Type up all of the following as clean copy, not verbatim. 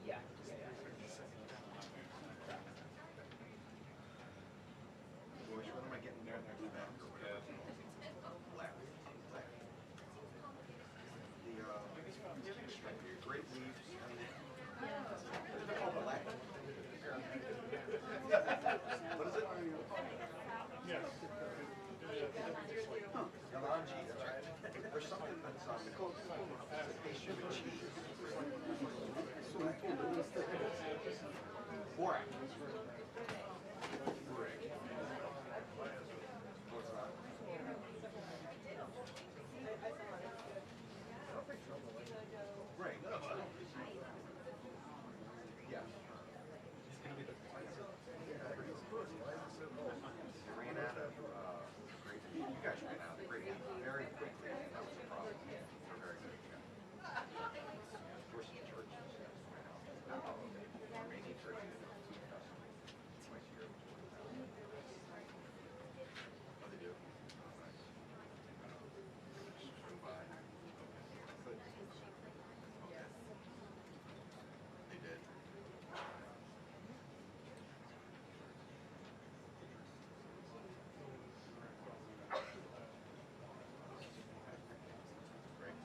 Yeah. Which one am I getting there? Larry. The great leaves. They're called black. What is it? Yes. Huh. Melange, that's right. There's something that's pastry with cheese. Borax. What's that? Right. Yeah. They ran out of great. You guys ran out of great very quickly. That was the problem. They're very good. Of course, the churches ran out. Not all of them. Remaining churches. Twice a year. Oh, they do. Swing by. Good. They did. Great.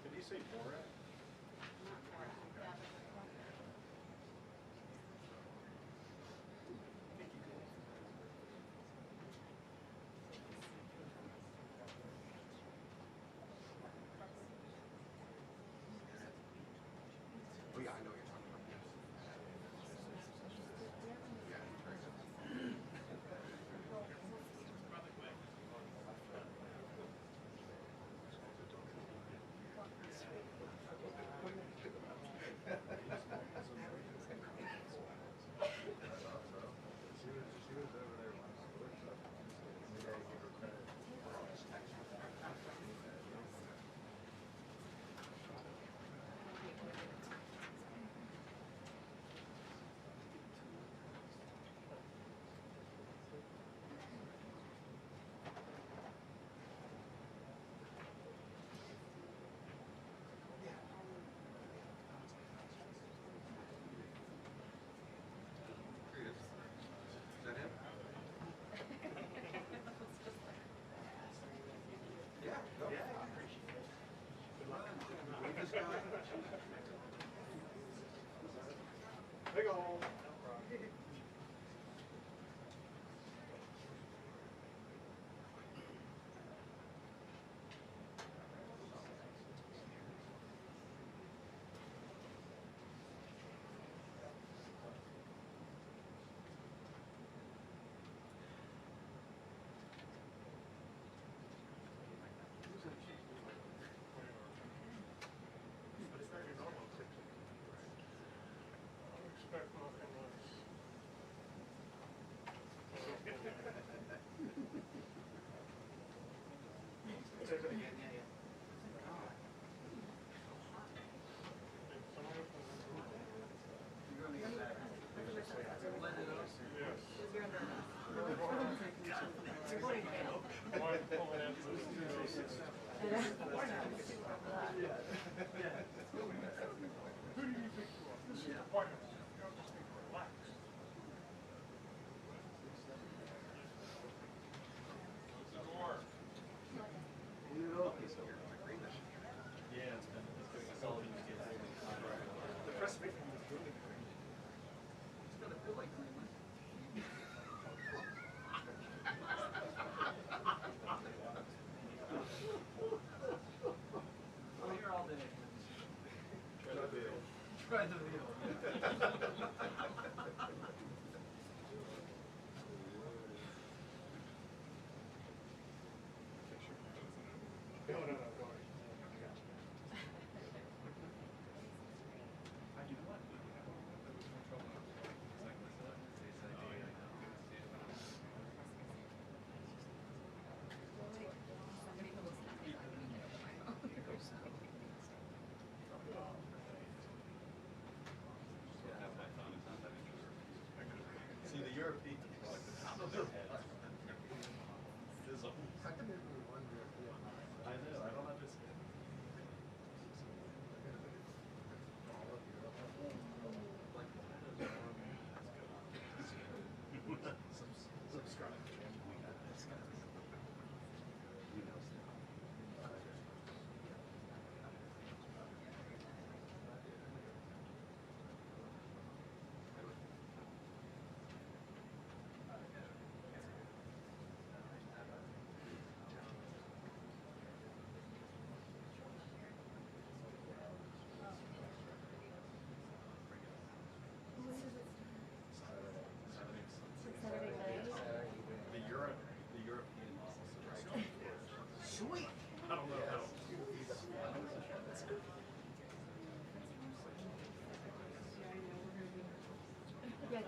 Did he say Borat? Oh yeah, I know what you're talking about. Yeah, very good. She was over there once. We gotta give her credit for all this tax. Here he is. Is that him? Yeah, go. Wave this guy. Big ol'. But it's not your normal kitchen. I would expect nothing less. Say that again. Somebody open the door. Yes. Why pulling out those two doses? Who do you think you are? This is the White House. You don't just need to relax. Close the door. He's here. Agree that. Yeah, it's been, that's all you get. The press briefing was really great. It's gonna feel like Cleveland. Well, you're all day. Try the deal. Try the deal.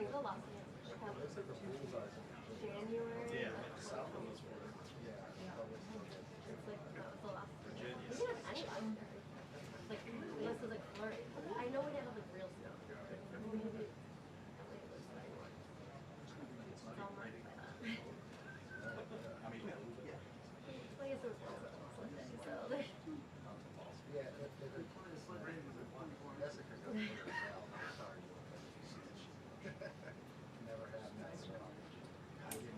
have a lot. Looks like a bullseye. January. Yeah, Southland was for Yeah. It's like that was the last. Virginia. We didn't have any last year. Like unless it was like flurry. I know we didn't have like real snow. Maybe. I mean, yeah. I guess it was also Sunday, so there's. Yeah, Jessica goes for herself. Sorry. Never had that. I didn't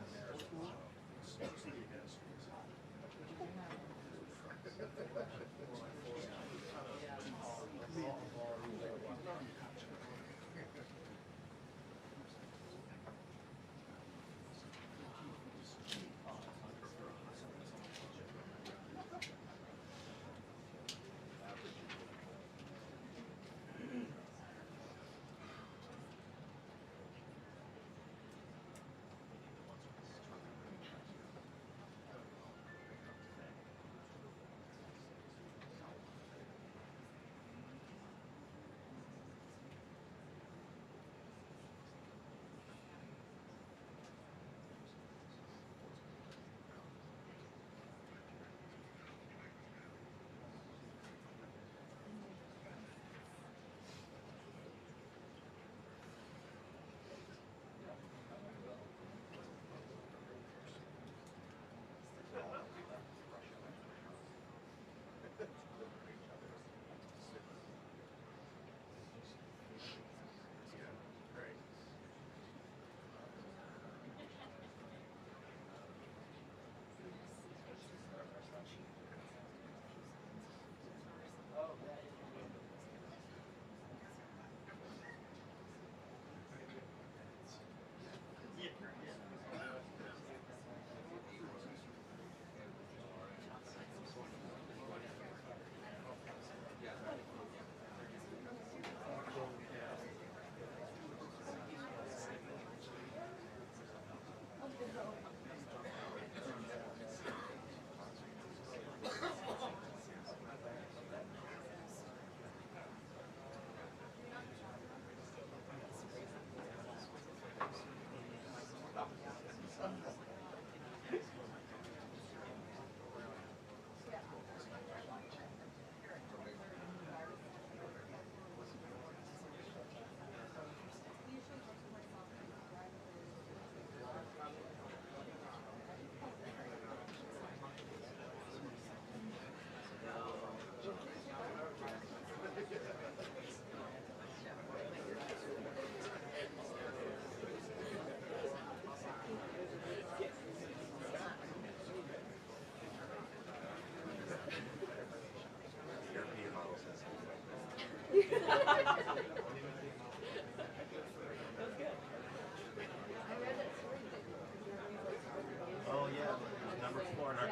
Oh, yeah, number 4 in our.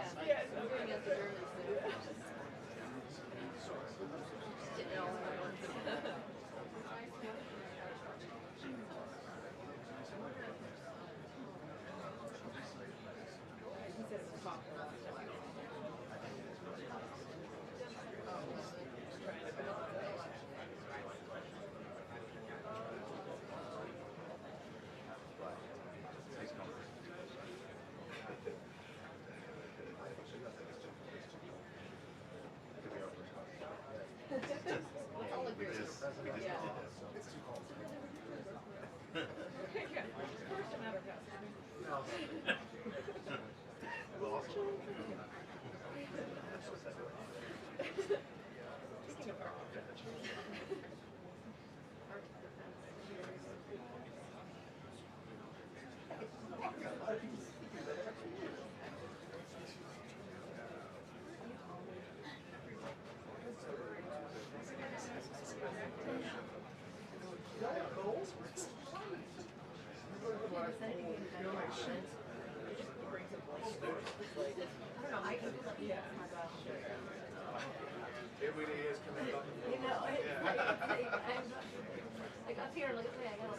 It really is coming up. You know, like up here, look at me, I got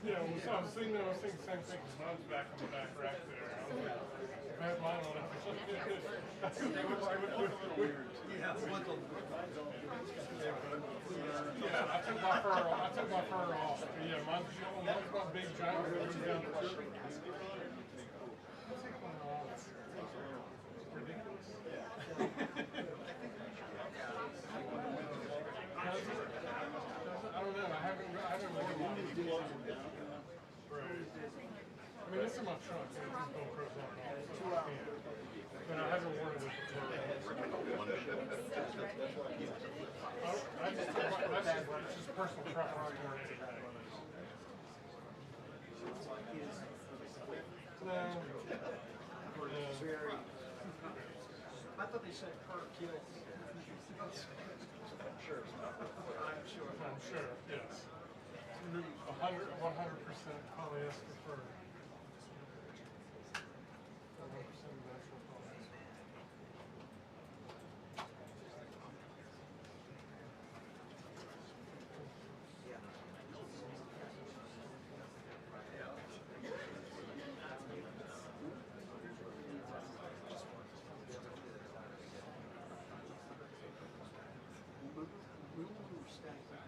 Yeah, well, so I was thinking the same thing, because mine's back on the back rack there. had mine on it. Yeah, Yeah, I took my fur off. Yeah, mine's got big giant hairs down the shirt. Ridiculous. I don't know. I haven't worn mine. Right. I mean, this is my trunk. And it's just Velcro's on it. So I can't. But I haven't worn it with the fur. I just took my, that's just personal preference more than anything. No. I thought they said per kill. Sure. I'm sure. I'm sure, yes. 100% polyester fur. 100% natural polyester. We were stacked up.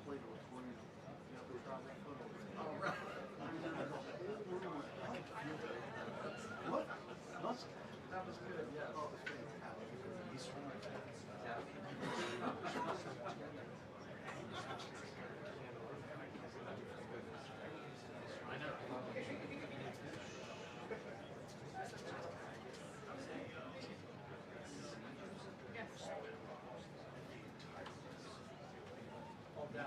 Played with Torino. Yeah, we probably put over. Oh, right. What? That was good, yeah. Oh, it was fantastic. He's from I know. all down.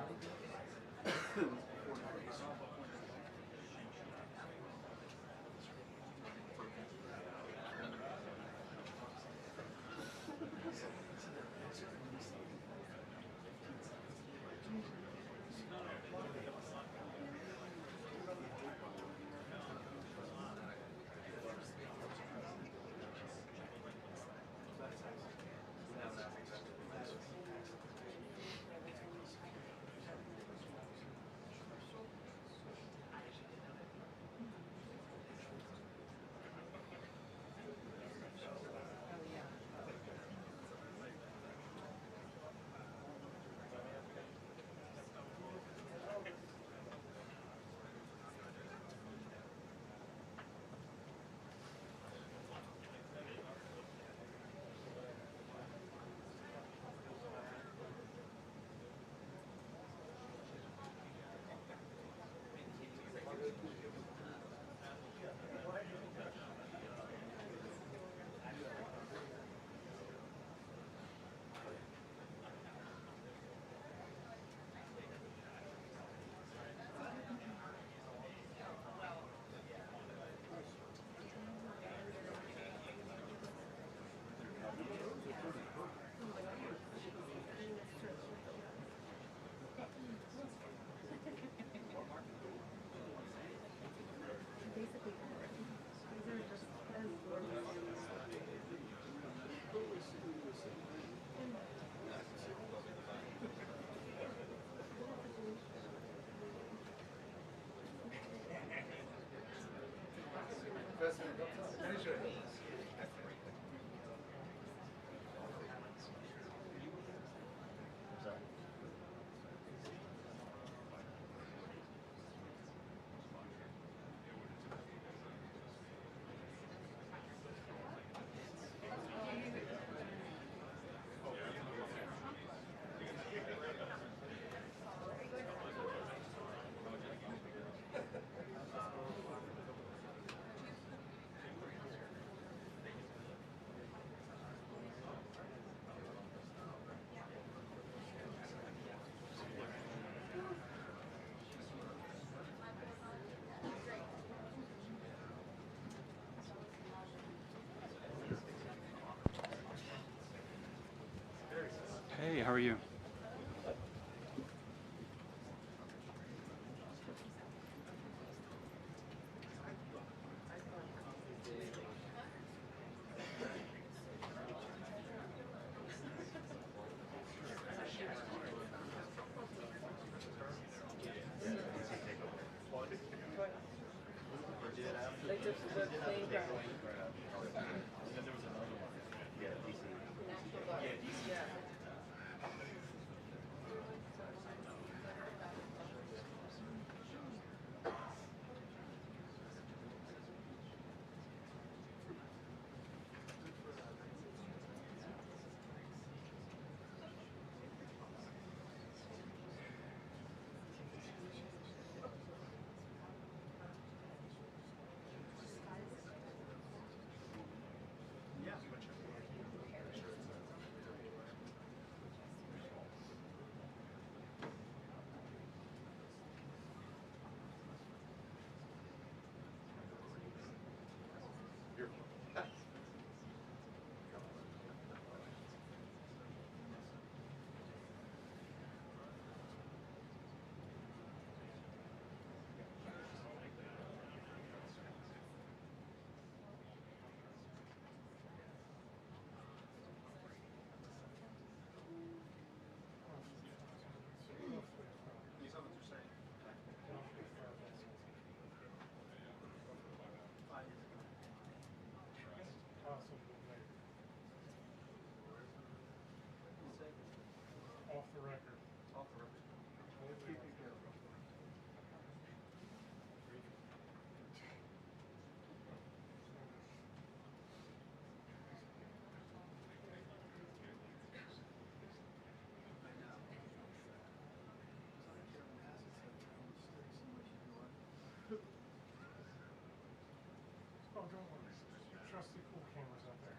Basically, these are just as Hey, how are you? Like the plane crash. And then there was another one. Yeah, DC. National Guard. Yeah, DC. Yeah. Off the record. Off the record. We'll keep you careful. Oh, don't worry. Trust the cool cameras up there.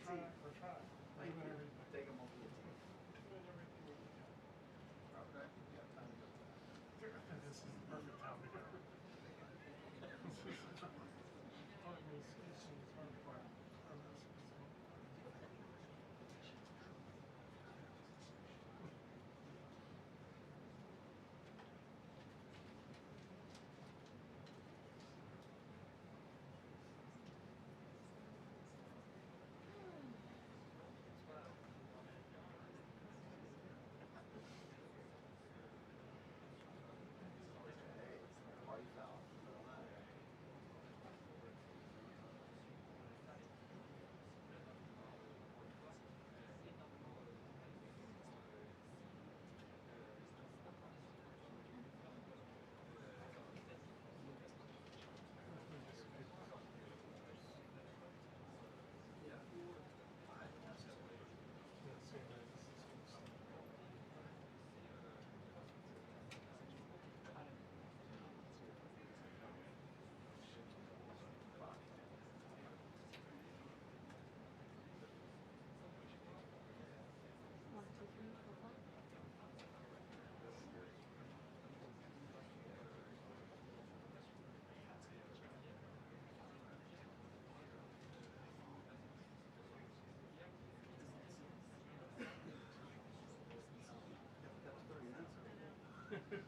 We're trying. Thank Doing you. everything. Take them over the team. Doing everything we can. Okay. Yeah, time to go. This is the perfect time to go. Oh, it was, it's hard to find. Just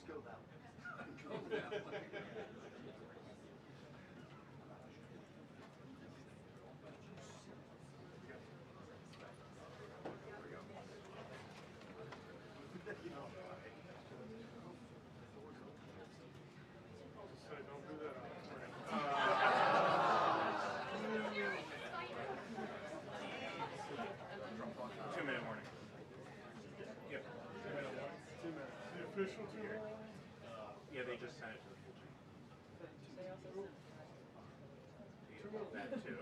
go that way. Say, don't do that. Two-minute warning. Yep. The official tour? Yeah, they just sent it to the full team. That too.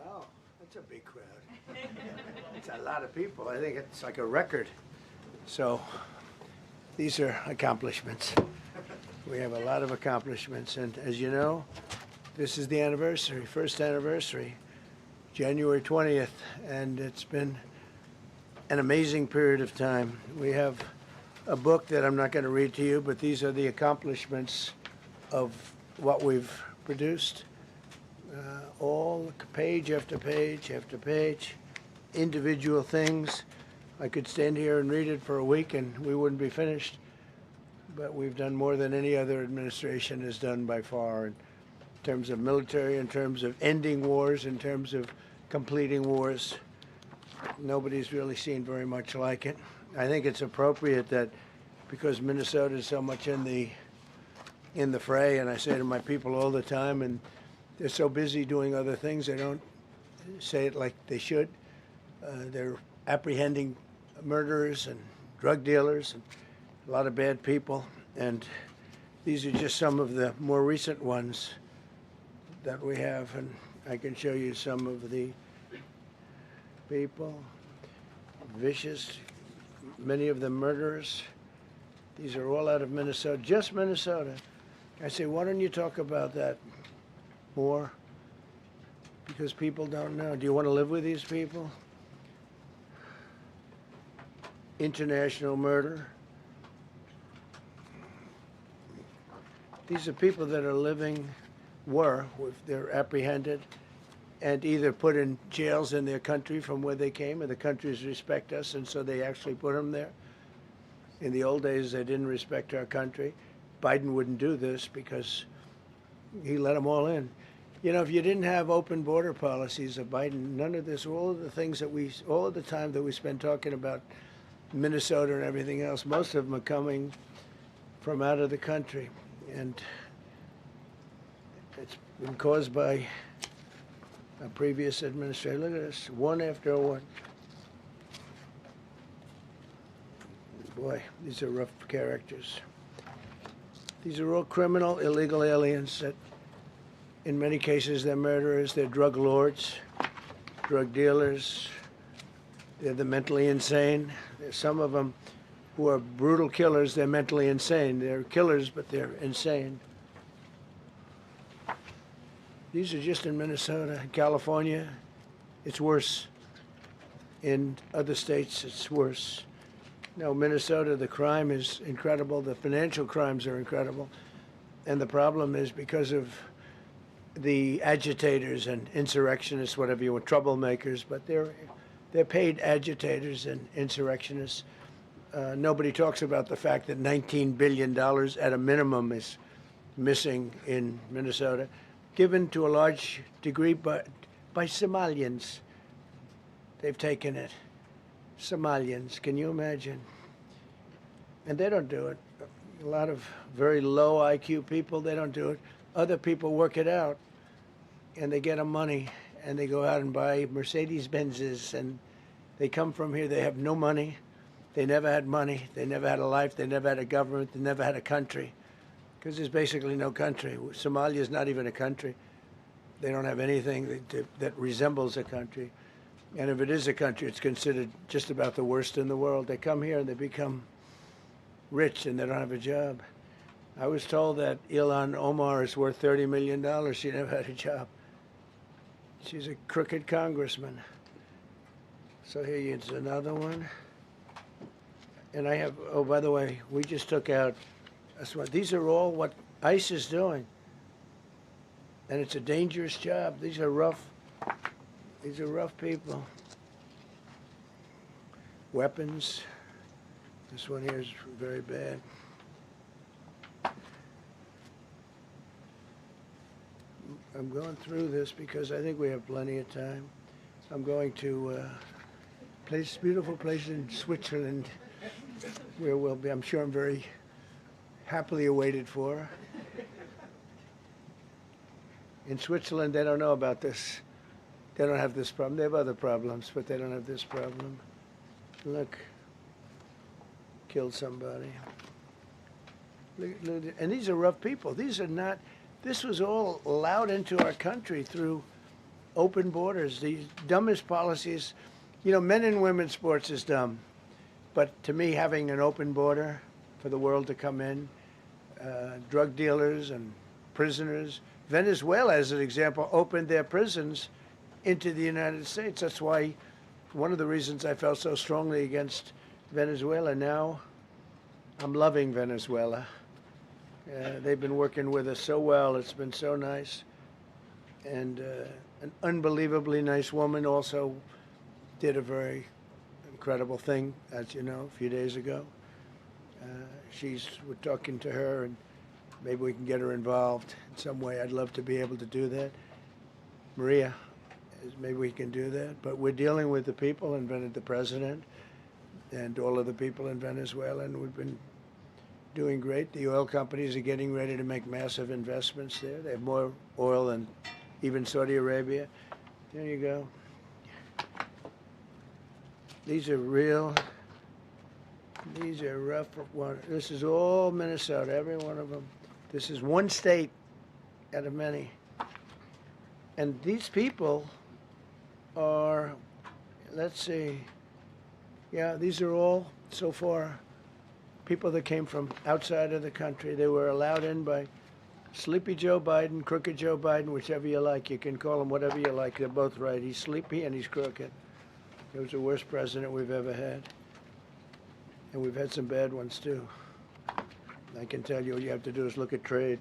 Wow, that's a big crowd. It's a lot of people. I think it's like a record. So these are accomplishments. We have a lot of accomplishments. And as you know, this is the anniversary, first anniversary, January 20th. And it's been an amazing period of time. We have a book that I'm not going to read to you, but these are the accomplishments of what we've produced. All page after page after page, individual things. I could stand here and read it for a week and we wouldn't be finished. But we've done more than any other administration has done by far in terms of military, in terms of ending wars, in terms of completing wars. Nobody's really seen very much like it. I think it's appropriate that because Minnesota is so much in the fray, and I say to my people all the time, and they're so busy doing other things, they don't say it like they should. They're apprehending murderers and drug dealers and a lot of bad people. And these are just some of the more recent ones that we have. And I can show you some of the people. Vicious, many of them murderers. These are all out of Minnesota, just Minnesota. I say, why don't you talk about that more? Because people don't know. Do you want to live with these people? International murder. These are people that are living, they're apprehended and either put in jails in their country from where they came, and the countries respect us, and so they actually put them there. In the old days, they didn't respect our country. Biden wouldn't do this because he let them all in. You know, if you didn't have open border policies of Biden, none of this, all of the things that all of the time that we spend talking about Minnesota and everything else, most of them are coming from out of the country. And it's been caused by a previous administration. Look at this, one after one. Boy, these are rough characters. These are all criminal, illegal aliens that, in many cases, they're murderers, they're drug lords, drug dealers, they're the mentally insane. There's some of them who are brutal killers, they're mentally insane. They're killers, but they're insane. These are just in Minnesota. California, it's worse. In other states, it's worse. Now, Minnesota, the crime is incredible. The financial crimes are incredible. And the problem is because of the agitators and insurrectionists, whatever you want, troublemakers, but they're paid agitators and insurrectionists. Nobody talks about the fact that $19 billion at a minimum is missing in Minnesota, given to a large degree by Somalians. They've taken it. Somalians, can you imagine? And they don't do it. A lot of very low IQ people, they don't do it. Other people work it out, and they get them money, and they go out and buy Mercedes-Benzes, and they come from here, they have no money. They never had money. They never had a life. They never had a government. They never had a country, because there's basically no country. Somalia is not even a country. They don't have anything that resembles a country. And if it is a country, it's considered just about the worst in the world. They come here and they become rich and they don't have a job. I was told that Ilhan Omar is worth $30 million. She never had a job. She's a crooked congressman. So here is another one. And I have, oh, by the way, we just took out, these are all what ICE is doing. And it's a dangerous job. These are rough people. Weapons. This one here is very bad. I'm going through this because I think we have plenty of time. I'm going to beautiful place in Switzerland where we'll be, I'm sure I'm very happily awaited for. In Switzerland, they don't know about this. They don't have this problem. They have other problems, but they don't have this problem. Look, killed somebody. Look, and these are rough people. These are not, this was all allowed into our country through open borders. The dumbest policies, you know, men and women's sports is dumb. But to me, having an open border for the world to come in, drug dealers and prisoners, Venezuela, as an example, opened their prisons into the United States. That's why one of the reasons I felt so strongly against Venezuela. Now I'm loving Venezuela. They've been working with us so well. It's been so nice. And an unbelievably nice woman also did a very incredible thing, as you know, a few days ago. We're talking to her, and maybe we can get her involved in some way. I'd love to be able to do that. Maria, maybe we can do that. But we're dealing with the people and the president and all of the people in Venezuela, and we've been doing great. The oil companies are getting ready to make massive investments there. They have more oil than even Saudi Arabia. There you go. These are rough ones. This is all Minnesota, every one of them. This is one state out of many. And these people are, let's see, yeah, these are all, so far, people that came from outside of the country. They were allowed in by Sleepy Joe Biden, Crooked Joe Biden, whichever you like. You can call him whatever you like. They're both right. He's sleepy and he's crooked. He was the worst president we've ever had. And we've had some bad ones, too. I can tell you, all you have to do is look at trade.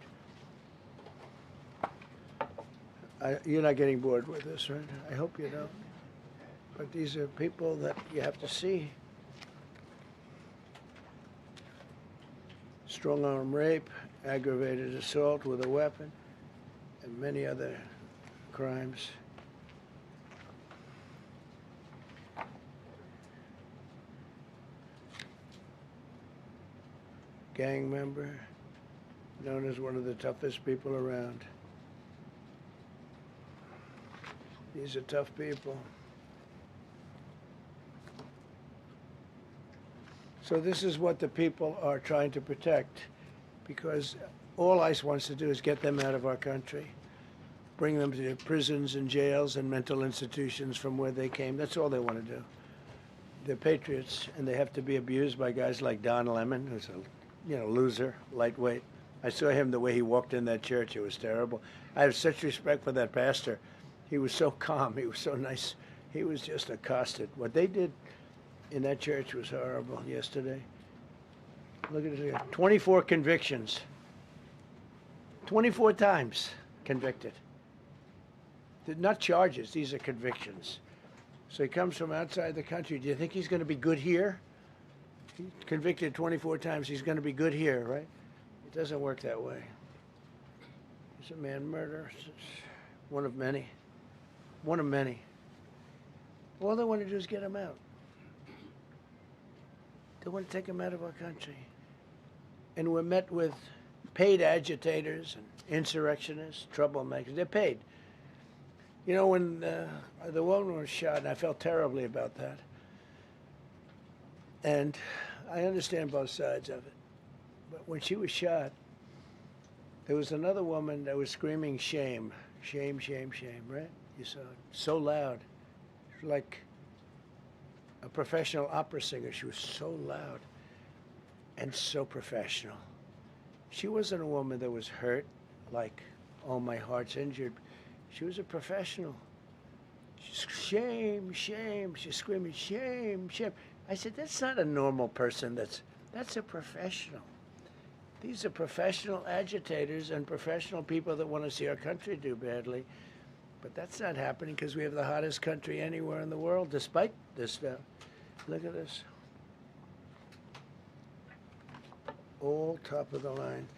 You're not getting bored with this, right? I hope you don't. But these are people that you have to see. Strong-arm rape, aggravated assault with a weapon, and many other crimes. Gang member, known as one of the toughest people around. These are tough people. So this is what the people are trying to protect, because all ICE wants to do is get them out of our country, bring them to prisons and jails and mental institutions from where they came. That's all they want to do. They're patriots, and they have to be abused by guys like Don Lemon, who's a loser, lightweight. I saw him the way he walked in that church. It was terrible. I have such respect for that pastor. He was so calm. He was so nice. He was just accosted. What they did in that church was horrible yesterday. Look at it here. 24 convictions. 24 times convicted. They're not charges. These are convictions. So he comes from outside the country. Do you think he's going to be good here? He's convicted 24 times. He's going to be good here, right? It doesn't work that way. It's a man murder. It's one of many. One of many. All they want to do is get him out. They want to take him out of our country. And we're met with paid agitators and insurrectionists, troublemakers. They're paid. You know, when the woman was shot, and I felt terribly about that. And I understand both sides of it. But when she was shot, there was another woman that was screaming shame, shame, shame, shame, right? You saw it. So loud. Like a professional opera singer. She was so loud and so professional. She wasn't a woman that was hurt, like, oh, my heart's injured. She was a professional. She's shame, shame. She's screaming shame, shame. I said, that's not a normal person. That's a professional. These are professional agitators and professional people that want to see our country do badly. But that's not happening because we have the hottest country anywhere in the world, despite this stuff. Look at this. All top of the line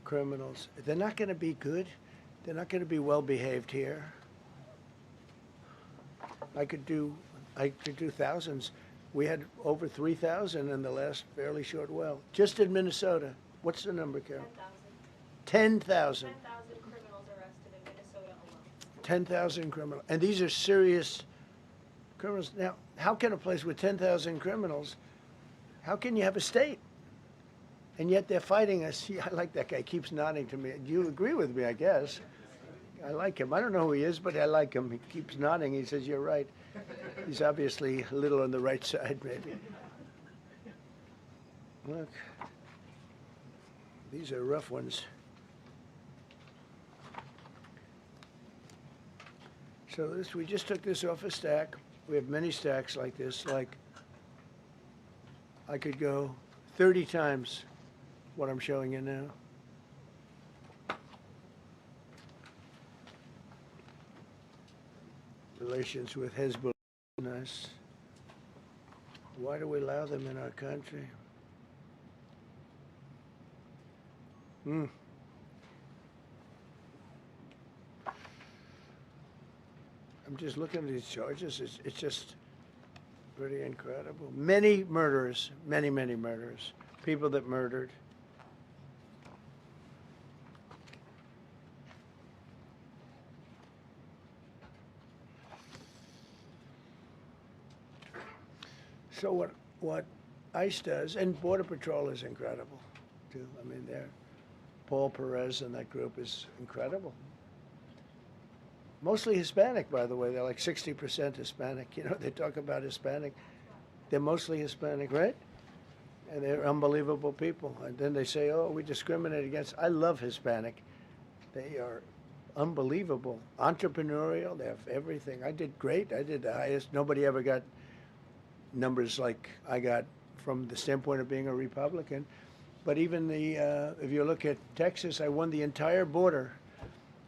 criminals. They're not going to be good. They're not going to be well behaved here. I could do thousands. We had over 3,000 in the last fairly short while. Just in Minnesota. What's the number, Carol? 10,000. 10,000 criminals arrested in Minnesota alone. 10,000 criminals. And these are serious criminals. Now, how can a place with 10,000 criminals, how can you have a state? And yet they're fighting us. Yeah, I like that guy. He keeps nodding to me. You agree with me, I guess. I like him. I don't know who he is, but I like him. He keeps nodding. He says, you're right. He's obviously a little on the right side, maybe. Look. These are rough ones. So this, we just took this off a stack. We have many stacks like this. Like, I could go 30 times what I'm showing you now. Relations with Hezbollah. Nice. Why do we allow them in our country? I'm just looking at these charges. It's just pretty incredible. Many murderers, many murderers. People that murdered. So what ICE does, and Border Patrol is incredible, too. I mean, Paul Perez and that group is incredible. Mostly Hispanic, by the way. They're like 60% Hispanic. You know, they talk about Hispanic. They're mostly Hispanic, right? And they're unbelievable people. And then they say, oh, we discriminate against. I love Hispanic. They are unbelievable. Entrepreneurial. They have everything. I did great. I did the highest. Nobody ever got numbers like I got from the standpoint of being a Republican. But even if you look at Texas, I won the entire border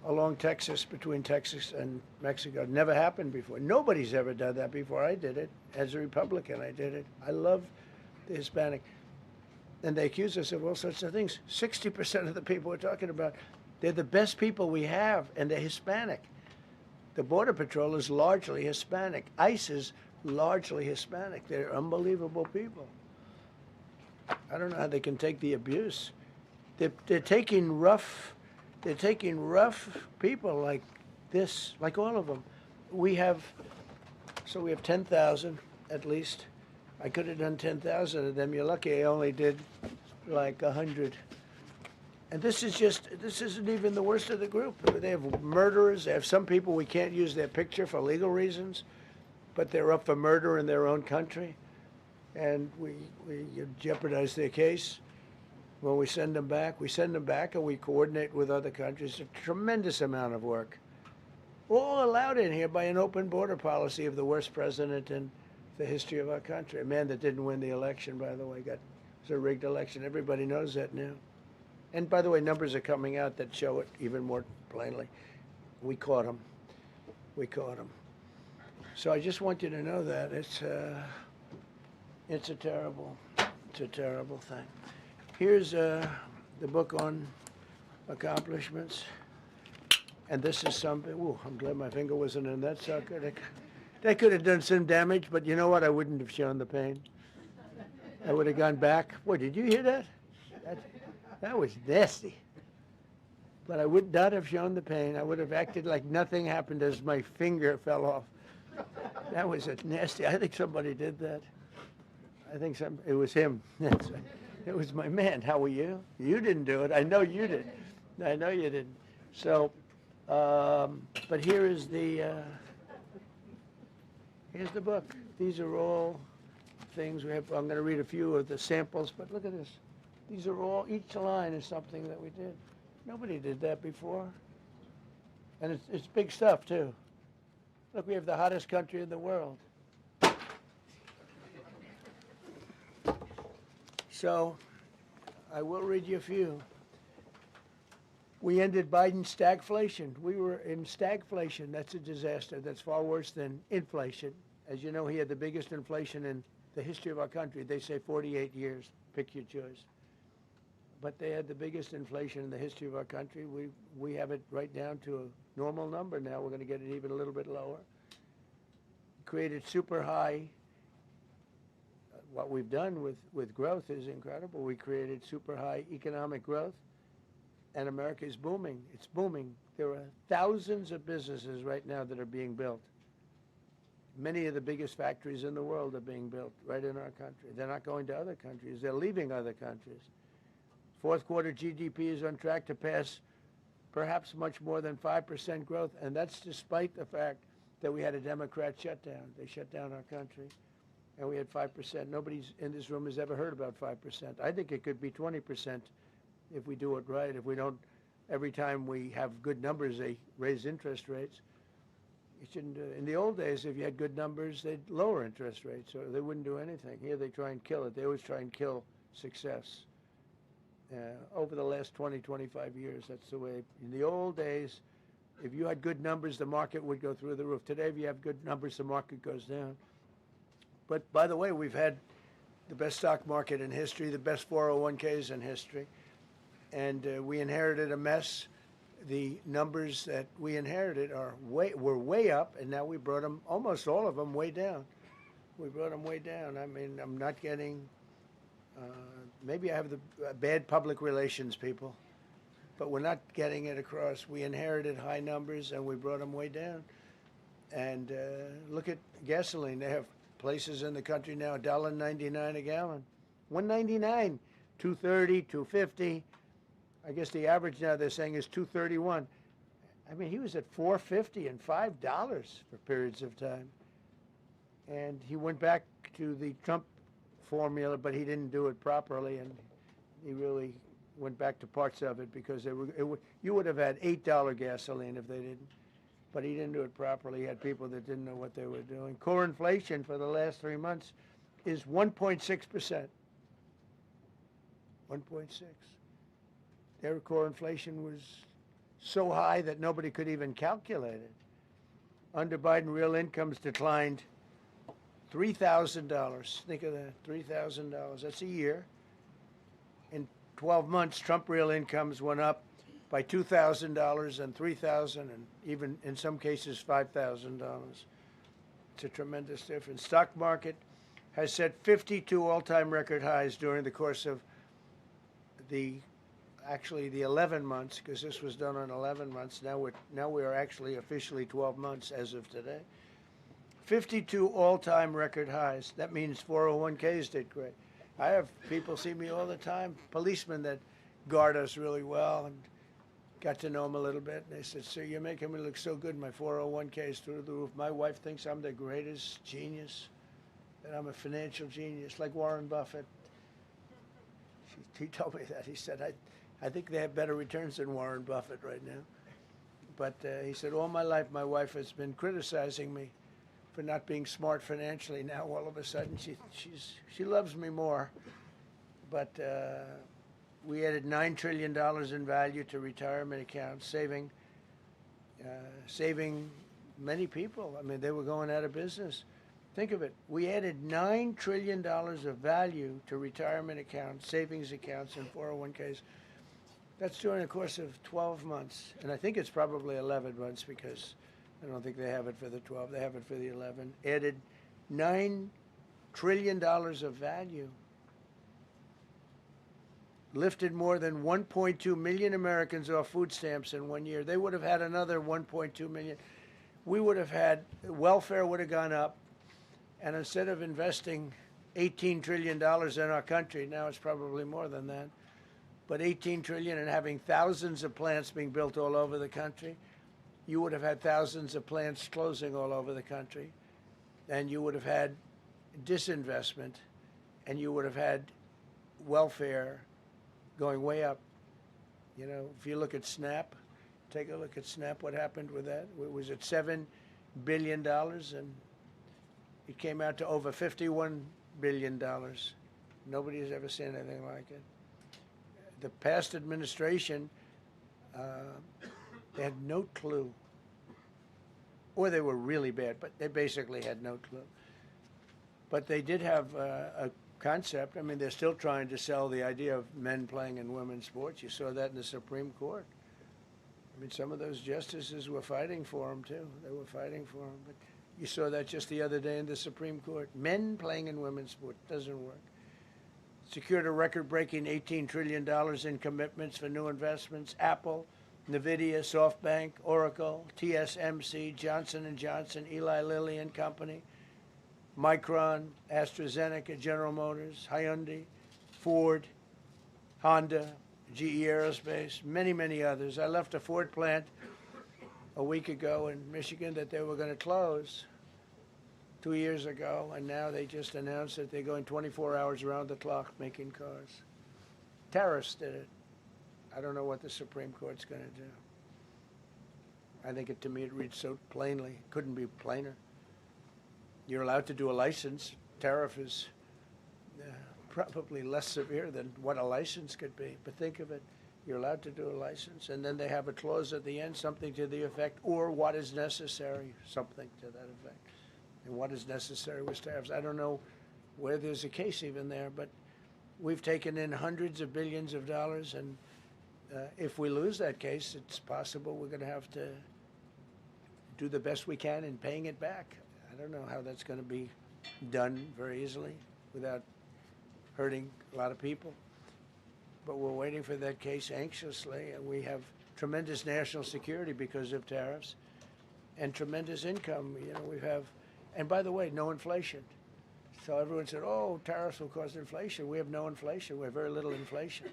along Texas, between Texas and Mexico. It never happened before. Nobody's ever done that before. I did it. As a Republican, I did it. I love the Hispanic. And they accuse us of all sorts of things. 60% of the people we're talking about, they're the best people we have, and they're Hispanic. The Border Patrol is largely Hispanic. ICE is largely Hispanic. They're unbelievable people. I don't know how they can take the abuse. They're taking rough people like this, like all of them. We have 10,000 at least. I could have done 10,000 of them. You're lucky I only did like 100. And this isn't even the worst of the group. They have murderers. They have some people we can't use their picture for legal reasons, but they're up for murder in their own country. And we jeopardize their case. When we send them back and we coordinate with other countries. A tremendous amount of work. All allowed in here by an open border policy of the worst president in the history of our country. A man that didn't win the election, by the way. It was a rigged election. Everybody knows that now. And by the way, numbers are coming out that show it even more plainly. We caught him. We caught him. So I just want you to know that it's a terrible thing. Here's the book on accomplishments. And this is something, ooh, I'm glad my finger wasn't in that sucker. That could have done some damage, but you know what? I wouldn't have shown the pain. I would have gone back. Boy, did you hear that? That was nasty. But I would not have shown the pain. I would have acted like nothing happened as my finger fell off. That was a nasty. I think somebody did that. I think it was him. It was my man. How were you? You didn't do it. I know you did. I know you didn't. So, but here's the book. These are all things we have. I'm going to read a few of the samples, but look at this. These are all, each line is something that we did. Nobody did that before. And it's big stuff, too. Look, we have the hottest country in the world. So, I will read you a few. We ended Biden's stagflation. We were in stagflation. That's a disaster. That's far worse than inflation. As you know, he had the biggest inflation in the history of our country. They say 48 years. Pick your choice. But they had the biggest inflation in the history of our country. We have it right down to a normal number now. We're going to get it even a little bit lower. Created super high. What we've done with growth is incredible. We created super high economic growth, and America is booming. It's booming. There are thousands of businesses right now that are being built. Many of the biggest factories in the world are being built right in our country. They're not going to other countries. They're leaving other countries. Fourth quarter GDP is on track to pass perhaps much more than 5% growth, and that's despite the fact that we had a Democrat shutdown. They shut down our country, and we had 5%. Nobody in this room has ever heard about 5%. I think it could be 20% if we do it right. If we don't, every time we have good numbers, they raise interest rates. You shouldn't do it. In the old days, if you had good numbers, they'd lower interest rates, or they wouldn't do anything. Here, they try and kill it. They always try and kill success. Over the last 20, 25 years, that's the way. In the old days, if you had good numbers, the market would go through the roof. Today, if you have good numbers, the market goes down. But by the way, we've had the best stock market in history, the best 401ks in history, and we inherited a mess. The numbers that we inherited were way up, and now we brought them, almost all of them, way down. We brought them way down. I mean, I'm not getting... maybe I have the bad public relations people, but we're not getting it across. We inherited high numbers and we brought them way down. And look at gasoline. They have places in the country now, $1.99 a gallon. $1.99, $2.30, $2.50. I guess the average now they're saying is $2.31. I mean, he was at $4.50 and $5 for periods of time. And he went back to the Trump formula, but he didn't do it properly, and he really went back to parts of it because you would have had $8 gasoline if they didn't, but he didn't do it properly. He had people that didn't know what they were doing. Core inflation for the last 3 months is 1.6%. 1.6. Their core inflation was so high that nobody could even calculate it. Under Biden, real incomes declined $3,000. Think of that, $3,000. That's a year. In 12 months, Trump real incomes went up by $2,000 and $3,000 and even in some cases $5,000. It's a tremendous difference. Stock market has set 52 all-time record highs during the course of the 11 months, because this was done on 11 months. Now we are actually officially 12 months as of today. 52 all-time record highs. That means 401ks did great. I have people see me all the time, policemen that guard us really well, and got to know them a little bit. And they said, "Sir, you're making me look so good. My 401k is through the roof. My wife thinks I'm the greatest genius, that I'm a financial genius, like Warren Buffett." He told me that. He said, I think they have better returns than Warren Buffett right now. But he said, all my life, my wife has been criticizing me for not being smart financially. Now, all of a sudden, she loves me more. But we added $9 trillion in value to retirement accounts, saving many people. I mean, they were going out of business. Think of it. We added $9 trillion of value to retirement accounts, savings accounts, and 401ks. That's during the course of 12 months. And I think it's probably 11 months because I don't think they have it for the 12. They have it for the 11. Added $9 trillion of value. Lifted more than 1.2 million Americans off food stamps in 1 year. They would have had another 1.2 million. We would have had, welfare would have gone up. And instead of investing $18 trillion in our country, now it's probably more than that, but 18 trillion and having thousands of plants being built all over the country, you would have had thousands of plants closing all over the country, and you would have had disinvestment, and you would have had welfare going way up. You know, if you look at SNAP, take a look at SNAP, what happened with that? It was at $7 billion, and it came out to over $51 billion. Nobody has ever seen anything like it. The past administration, they had no clue. Or they were really bad, but they basically had no clue. But they did have a concept. I mean, they're still trying to sell the idea of men playing in women's sports. You saw that in the Supreme Court. I mean, some of those justices were fighting for them, too. They were fighting for them. But you saw that just the other day in the Supreme Court. Men playing in women's sports doesn't work. Secured a record-breaking $18 trillion in commitments for new investments. Apple, NVIDIA, SoftBank, Oracle, TSMC, Johnson & Johnson, Eli Lilly and Company, Micron, AstraZeneca, General Motors, Hyundai, Ford, Honda, GE Aerospace, many, many others. I left a Ford plant a week ago in Michigan that they were going to close 2 years ago, and now they just announced that they're going 24 hours around the clock making cars. Tariffs did it. I don't know what the Supreme Court's going to do. I think to me it reads so plainly. Couldn't be plainer. You're allowed to do a license. Tariff is probably less severe than what a license could be. But think of it. You're allowed to do a license, and then they have a clause at the end, something to the effect, or what is necessary, something to that effect. And what is necessary with tariffs. I don't know where there's a case even there, but we've taken in hundreds of billions of dollars, and if we lose that case, it's possible we're going to have to do the best we can in paying it back. I don't know how that's going to be done very easily without hurting a lot of people. But we're waiting for that case anxiously, and we have tremendous national security because of tariffs and tremendous income. You know, we have, and by the way, no inflation. So everyone said, oh, tariffs will cause inflation. We have no inflation. We have very little inflation.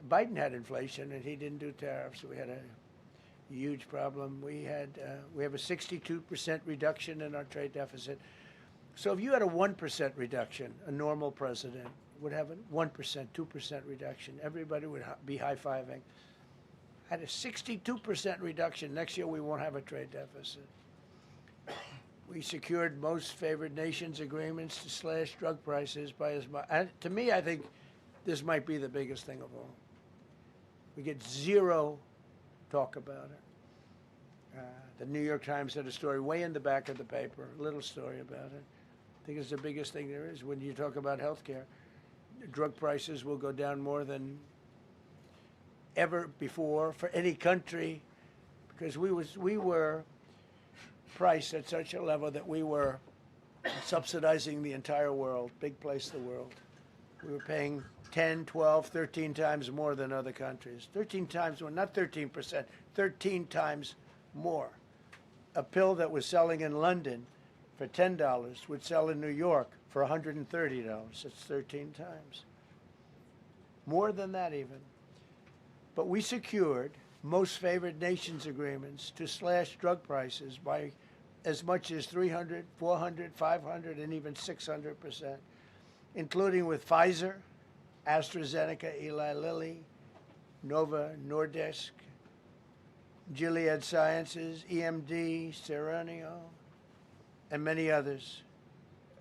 Biden had inflation, and he didn't do tariffs. We had a huge problem. We have a 62% reduction in our trade deficit. So if you had a 1% reduction, a normal president would have a 1%, 2% reduction. Everybody would be high-fiving. At a 62% reduction, next year we won't have a trade deficit. We secured most favored nations agreements to slash drug prices by as much. And to me, I think this might be the biggest thing of all. We get zero talk about it. The New York Times had a story way in the back of the paper, a little story about it. I think it's the biggest thing there is when you talk about health care. Drug prices will go down more than ever before for any country because we were priced at such a level that we were subsidizing the entire world, big place the world. We were paying 10, 12, 13 times more than other countries. 13 times more, not 13%, 13 times more. A pill that was selling in London for $10 would sell in New York for $130. It's 13 times. More than that even. But we secured most favored nations agreements to slash drug prices by as much as 300, 400, 500, and even 600%, including with Pfizer, AstraZeneca, Eli Lilly, Novo Nordisk, Gilead Sciences, EMD, Serenio, and many others.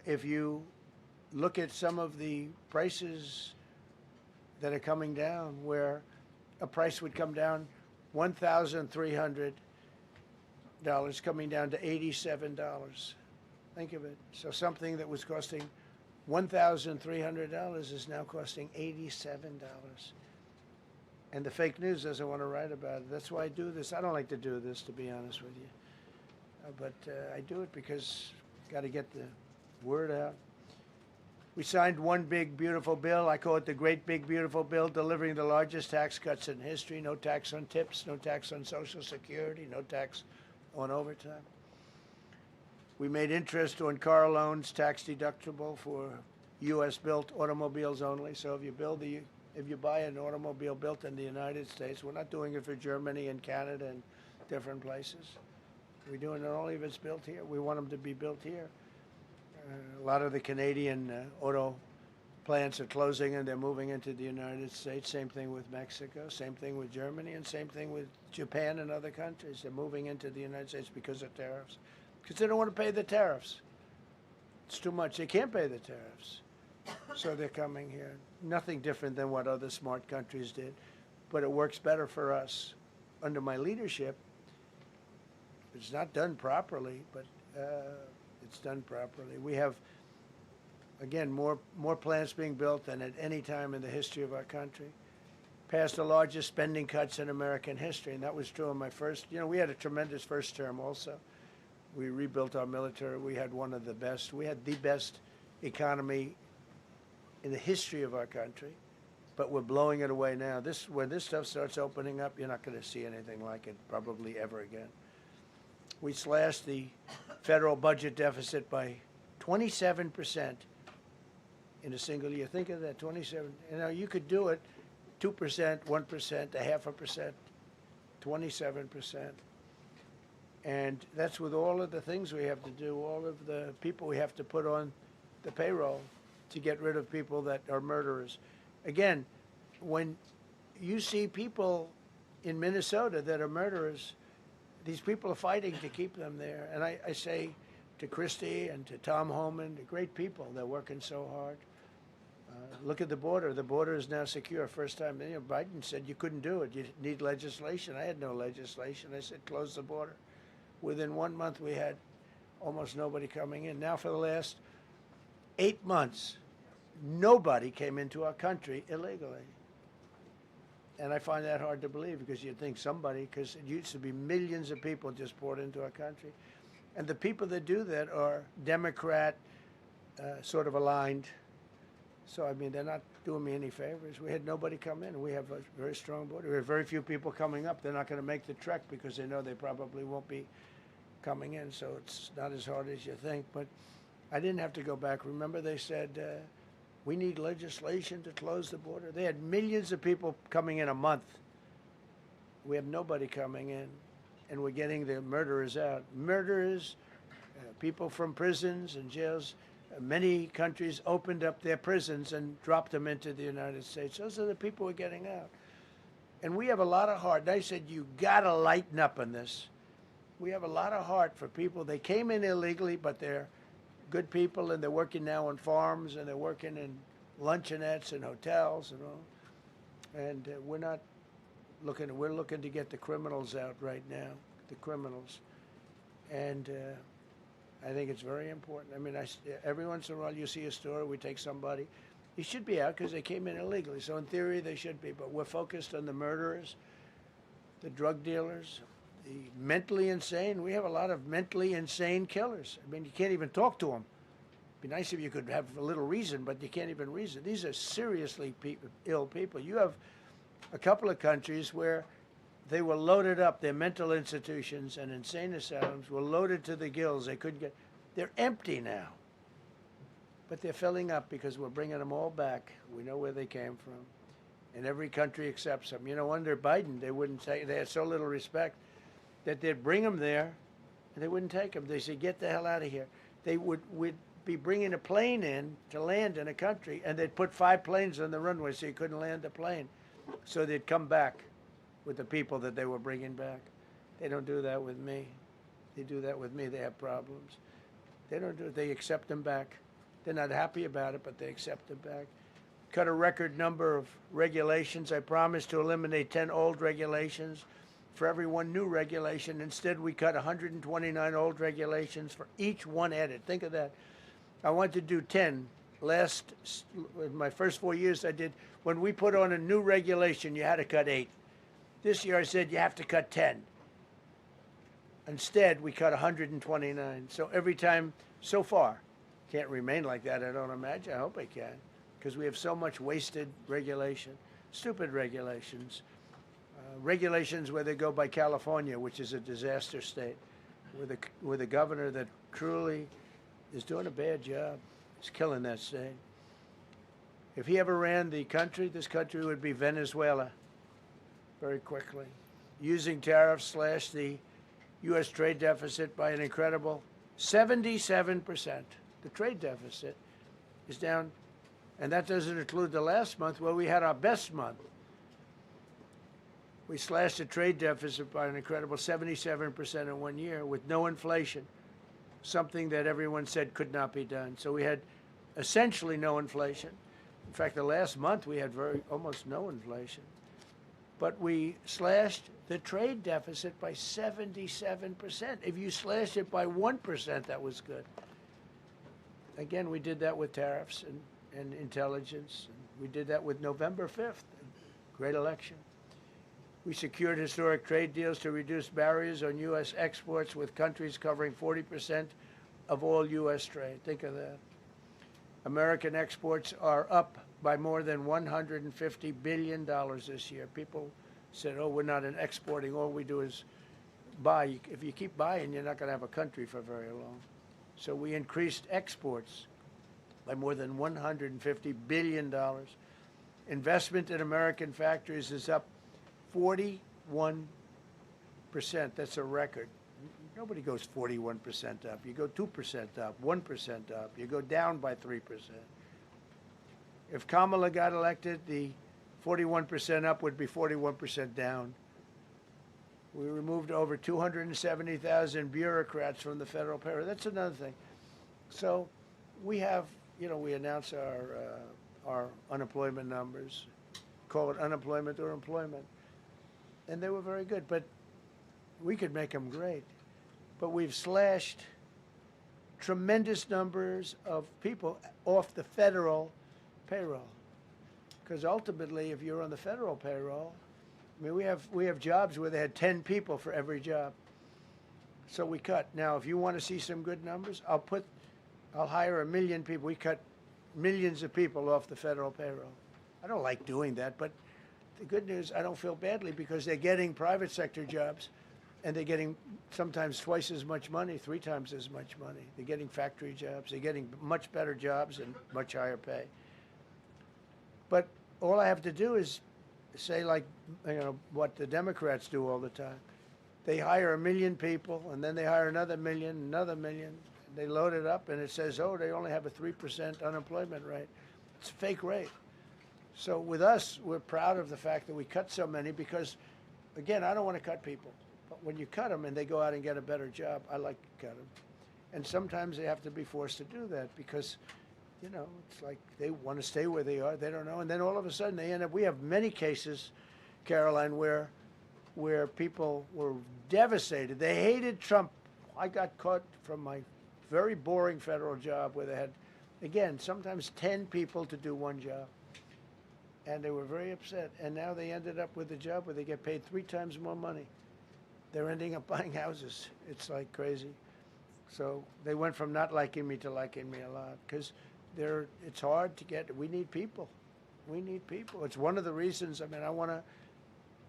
If you look at some of the prices that are coming down, where a price would come down $1,300 coming down to $87. Think of it. So something that was costing $1,300 is now costing $87. And the fake news doesn't want to write about it. That's why I do this. I don't like to do this, to be honest with you. But I do it because got to get the word out. We signed one big, beautiful bill. I call it the Great Big Beautiful Bill, delivering the largest tax cuts in history. No tax on tips, no tax on Social Security, no tax on overtime. We made interest on car loans tax deductible for U.S.-built automobiles only. So if you buy an automobile built in the United States, we're not doing it for Germany and Canada and different places. We're doing it only if it's built here. We want them to be built here. A lot of the Canadian auto plants are closing and they're moving into the United States. Same thing with Mexico, same thing with Germany, and same thing with Japan and other countries. They're moving into the United States because of tariffs. Because they don't want to pay the tariffs. It's too much. They can't pay the tariffs. So they're coming here. Nothing different than what other smart countries did. But it works better for us. Under my leadership, it's not done properly, but it's done properly. We have, again, more plants being built than at any time in the history of our country. Passed the largest spending cuts in American history, and that was true in my first. We had a tremendous first term also. We rebuilt our military. We had one of the best. We had the best economy in the history of our country, but we're blowing it away now. When this stuff starts opening up, you're not going to see anything like it probably ever again. We slashed the federal budget deficit by 27% in a single year. Think of that, 27. You could do it 2%, 1%, 0.5%, 27%. And that's with all of the things we have to do, all of the people we have to put on the payroll to get rid of people that are murderers. Again, when you see people in Minnesota that are murderers, these people are fighting to keep them there. And I say to Christie and to Tom Homan, the great people, they're working so hard. Look at the border. The border is now secure. First time, Biden said you couldn't do it. You need legislation. I had no legislation. I said close the border. Within 1 month, we had almost nobody coming in. Now for the last 8 months, nobody came into our country illegally. And I find that hard to believe because you'd think somebody, because it used to be millions of people just poured into our country. And the people that do that are Democrat sort of aligned. So, they're not doing me any favors. We had nobody come in. We have a very strong border. We have very few people coming up. They're not going to make the trek because they know they probably won't be coming in. So it's not as hard as you think. But I didn't have to go back. Remember they said, we need legislation to close the border. They had millions of people coming in a month. We have nobody coming in, and we're getting the murderers out. Murderers, people from prisons and jails. Many countries opened up their prisons and dropped them into the United States. Those are the people we're getting out. And we have a lot of heart. And I said, you got to lighten up on this. We have a lot of heart for people. They came in illegally, but they're good people, and they're working now on farms, and they're working in luncheonettes and hotels and all. And we're looking to get the criminals out right now, the criminals. And I think it's very important. Every once in a while you see a story, we take somebody. He should be out because they came in illegally. So in theory, they should be. But we're focused on the murderers, the drug dealers, the mentally insane. We have a lot of mentally insane killers. You can't even talk to them. It'd be nice if you could have a little reason, but you can't even reason. These are seriously ill people. You have a couple of countries where they were loaded up. Their mental institutions and insane asylums were loaded to the gills. They couldn't get. They're empty now. But they're filling up because we're bringing them all back. We know where they came from. And every country accepts them. Under Biden, they wouldn't take. They had so little respect that they'd bring them there, and they wouldn't take them. They said, get the hell out of here. They would be bringing a plane in to land in a country, and they'd put 5 planes on the runway so you couldn't land the plane. So they'd come back with the people that they were bringing back. They don't do that with me. They do that with me, they have problems. They don't do it. They accept them back. They're not happy about it, but they accept them back. Cut a record number of regulations. I promised to eliminate 10 old regulations for every one new regulation. Instead, we cut 129 old regulations for each one added. Think of that. I want to do 10 in my first 4 years I did, when we put on a new regulation, you had to cut 8. This year I said you have to cut 10. Instead, we cut 129. So every time, so far, can't remain like that, I don't imagine. I hope it can, because we have so much wasted regulation, stupid regulations. Regulations where they go by California, which is a disaster state, with a governor that truly is doing a bad job. He's killing that state. If he ever ran the country, this country would be Venezuela very quickly. Using tariffs slash the U.S. trade deficit by an incredible 77%. The trade deficit is down, and that doesn't include the last month where we had our best month. We slashed the trade deficit by an incredible 77% in 1 year with no inflation, something that everyone said could not be done. So we had essentially no inflation. In fact, the last month we had almost no inflation. But we slashed the trade deficit by 77%. If you slashed it by 1%, that was good. Again, we did that with tariffs and intelligence. We did that with November 5th, great election. We secured historic trade deals to reduce barriers on U.S. exports with countries covering 40% of all U.S. trade. Think of that. American exports are up by more than $150 billion this year. People said, oh, we're not exporting. All we do is buy. If you keep buying, you're not going to have a country for very long. So we increased exports by more than $150 billion. Investment in American factories is up 41%. That's a record. Nobody goes 41% up. You go 2% up, 1% up. You go down by 3%. If Kamala got elected, the 41% up would be 41% down. We removed over 270,000 bureaucrats from the federal payroll. That's another thing. So we have, we announce our unemployment numbers, call it unemployment or employment. And they were very good, but we could make them great. But we've slashed tremendous numbers of people off the federal payroll. Because ultimately, if you're on the federal payroll, I mean, we have jobs where they had 10 people for every job. So we cut. Now, if you want to see some good numbers, I'll hire 1 million people. We cut millions of people off the federal payroll. I don't like doing that, but the good news, I don't feel badly because they're getting private sector jobs and they're getting sometimes twice as much money, 3 times as much money. They're getting factory jobs. They're getting much better jobs and much higher pay. But all I have to do is say, like, what the Democrats do all the time. They hire 1 million people, and then they hire another million, another million. And they load it up, and it says, oh, they only have a 3% unemployment rate. It's a fake rate. So with us, we're proud of the fact that we cut so many because, again, I don't want to cut people. But when you cut them and they go out and get a better job, I like to cut them. And sometimes they have to be forced to do that because, it's like they want to stay where they are. They don't know. And then all of a sudden they end up, we have many cases, Caroline, where people were devastated. They hated Trump. I got caught from my very boring federal job where they had, again, sometimes 10 people to do one job. And they were very upset. And now they ended up with a job where they get paid 3 times more money. They're ending up buying houses. It's like crazy. So they went from not liking me to liking me a lot because it's hard to get. We need people. We need people. It's one of the reasons. I mean,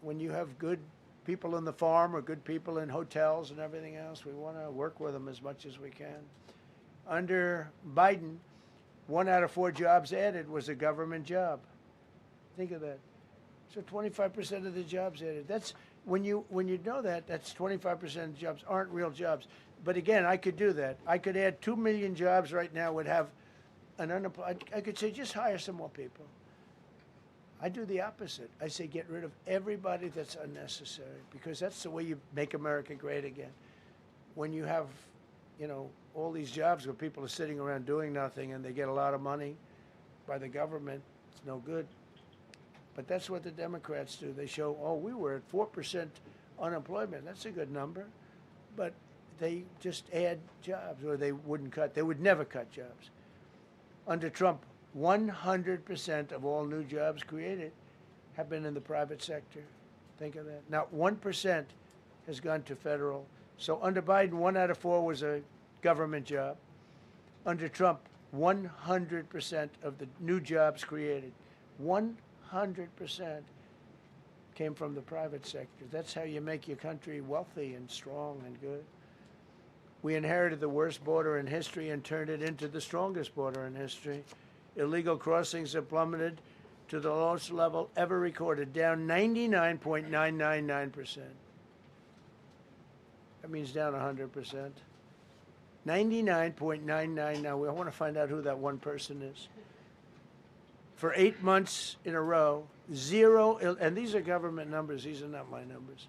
when you have good people in the farm or good people in hotels and everything else, we want to work with them as much as we can. Under Biden, 1 out of 4 jobs added was a government job. Think of that. So 25% of the jobs added. That's when you know that, that's 25% of the jobs aren't real jobs. But again, I could do that. I could add 2 million jobs right now, would have an unemployed. I could say just hire some more people. I do the opposite. I say get rid of everybody that's unnecessary because that's the way you make America great again. When you have, all these jobs where people are sitting around doing nothing and they get a lot of money by the government, it's no good. But that's what the Democrats do. They show, oh, we were at 4% unemployment. That's a good number. But they just add jobs, or they wouldn't cut. They would never cut jobs. Under Trump, 100% of all new jobs created have been in the private sector. Think of that. Not 1% has gone to federal. So under Biden, 1 out of 4 was a government job. Under Trump, 100% of the new jobs created, 100% came from the private sector. That's how you make your country wealthy and strong and good. We inherited the worst border in history and turned it into the strongest border in history. Illegal crossings have plummeted to the lowest level ever recorded, down 99.999%. That means down 100%. 99.999. I want to find out who that one person is. For 8 months in a row, zero, and these are government numbers, these are not my numbers.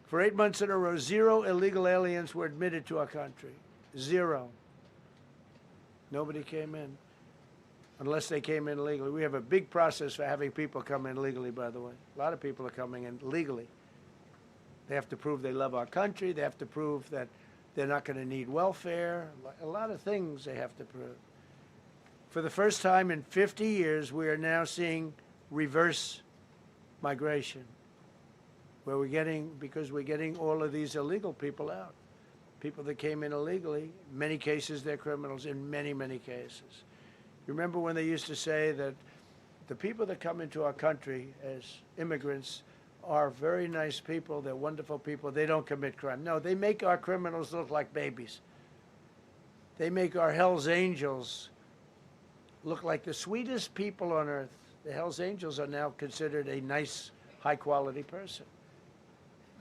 For 8 months in a row, 0 illegal aliens were admitted to our country. 0. Nobody came in, unless they came in legally. We have a big process for having people come in legally, by the way. A lot of people are coming in legally. They have to prove they love our country. They have to prove that they're not going to need welfare. A lot of things they have to prove. For the first time in 50 years, we are now seeing reverse migration, where because we're getting all of these illegal people out. People that came in illegally, in many cases they're criminals, in many, many cases. You remember when they used to say that the people that come into our country as immigrants are very nice people, they're wonderful people, they don't commit crime. No, they make our criminals look like babies. They make our Hells Angels look like the sweetest people on earth. The Hells Angels are now considered a nice, high-quality person.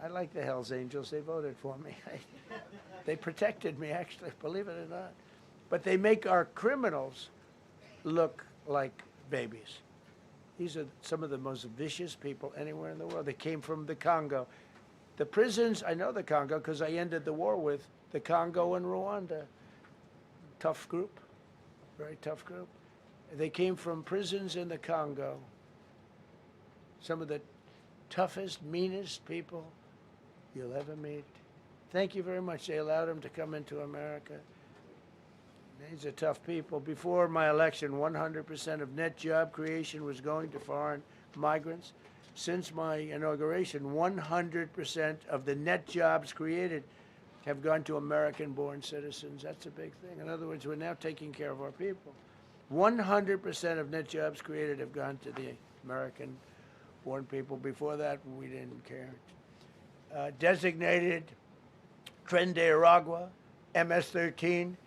I like the Hells Angels. They voted for me. They protected me, actually, believe it or not. But they make our criminals look like babies. These are some of the most vicious people anywhere in the world. They came from the Congo. The prisons, I know the Congo because I ended the war with the Congo and Rwanda. Tough group, very tough group. They came from prisons in the Congo. Some of the toughest, meanest people you'll ever meet. Thank you very much. They allowed them to come into America. These are tough people. Before my election, 100% of net job creation was going to foreign migrants. Since my inauguration, 100% of the net jobs created have gone to American-born citizens. That's a big thing. In other words, we're now taking care of our people. 100% of net jobs created have gone to the American-born people. Before that, we didn't care. Designated Tren de Aragua, MS-13,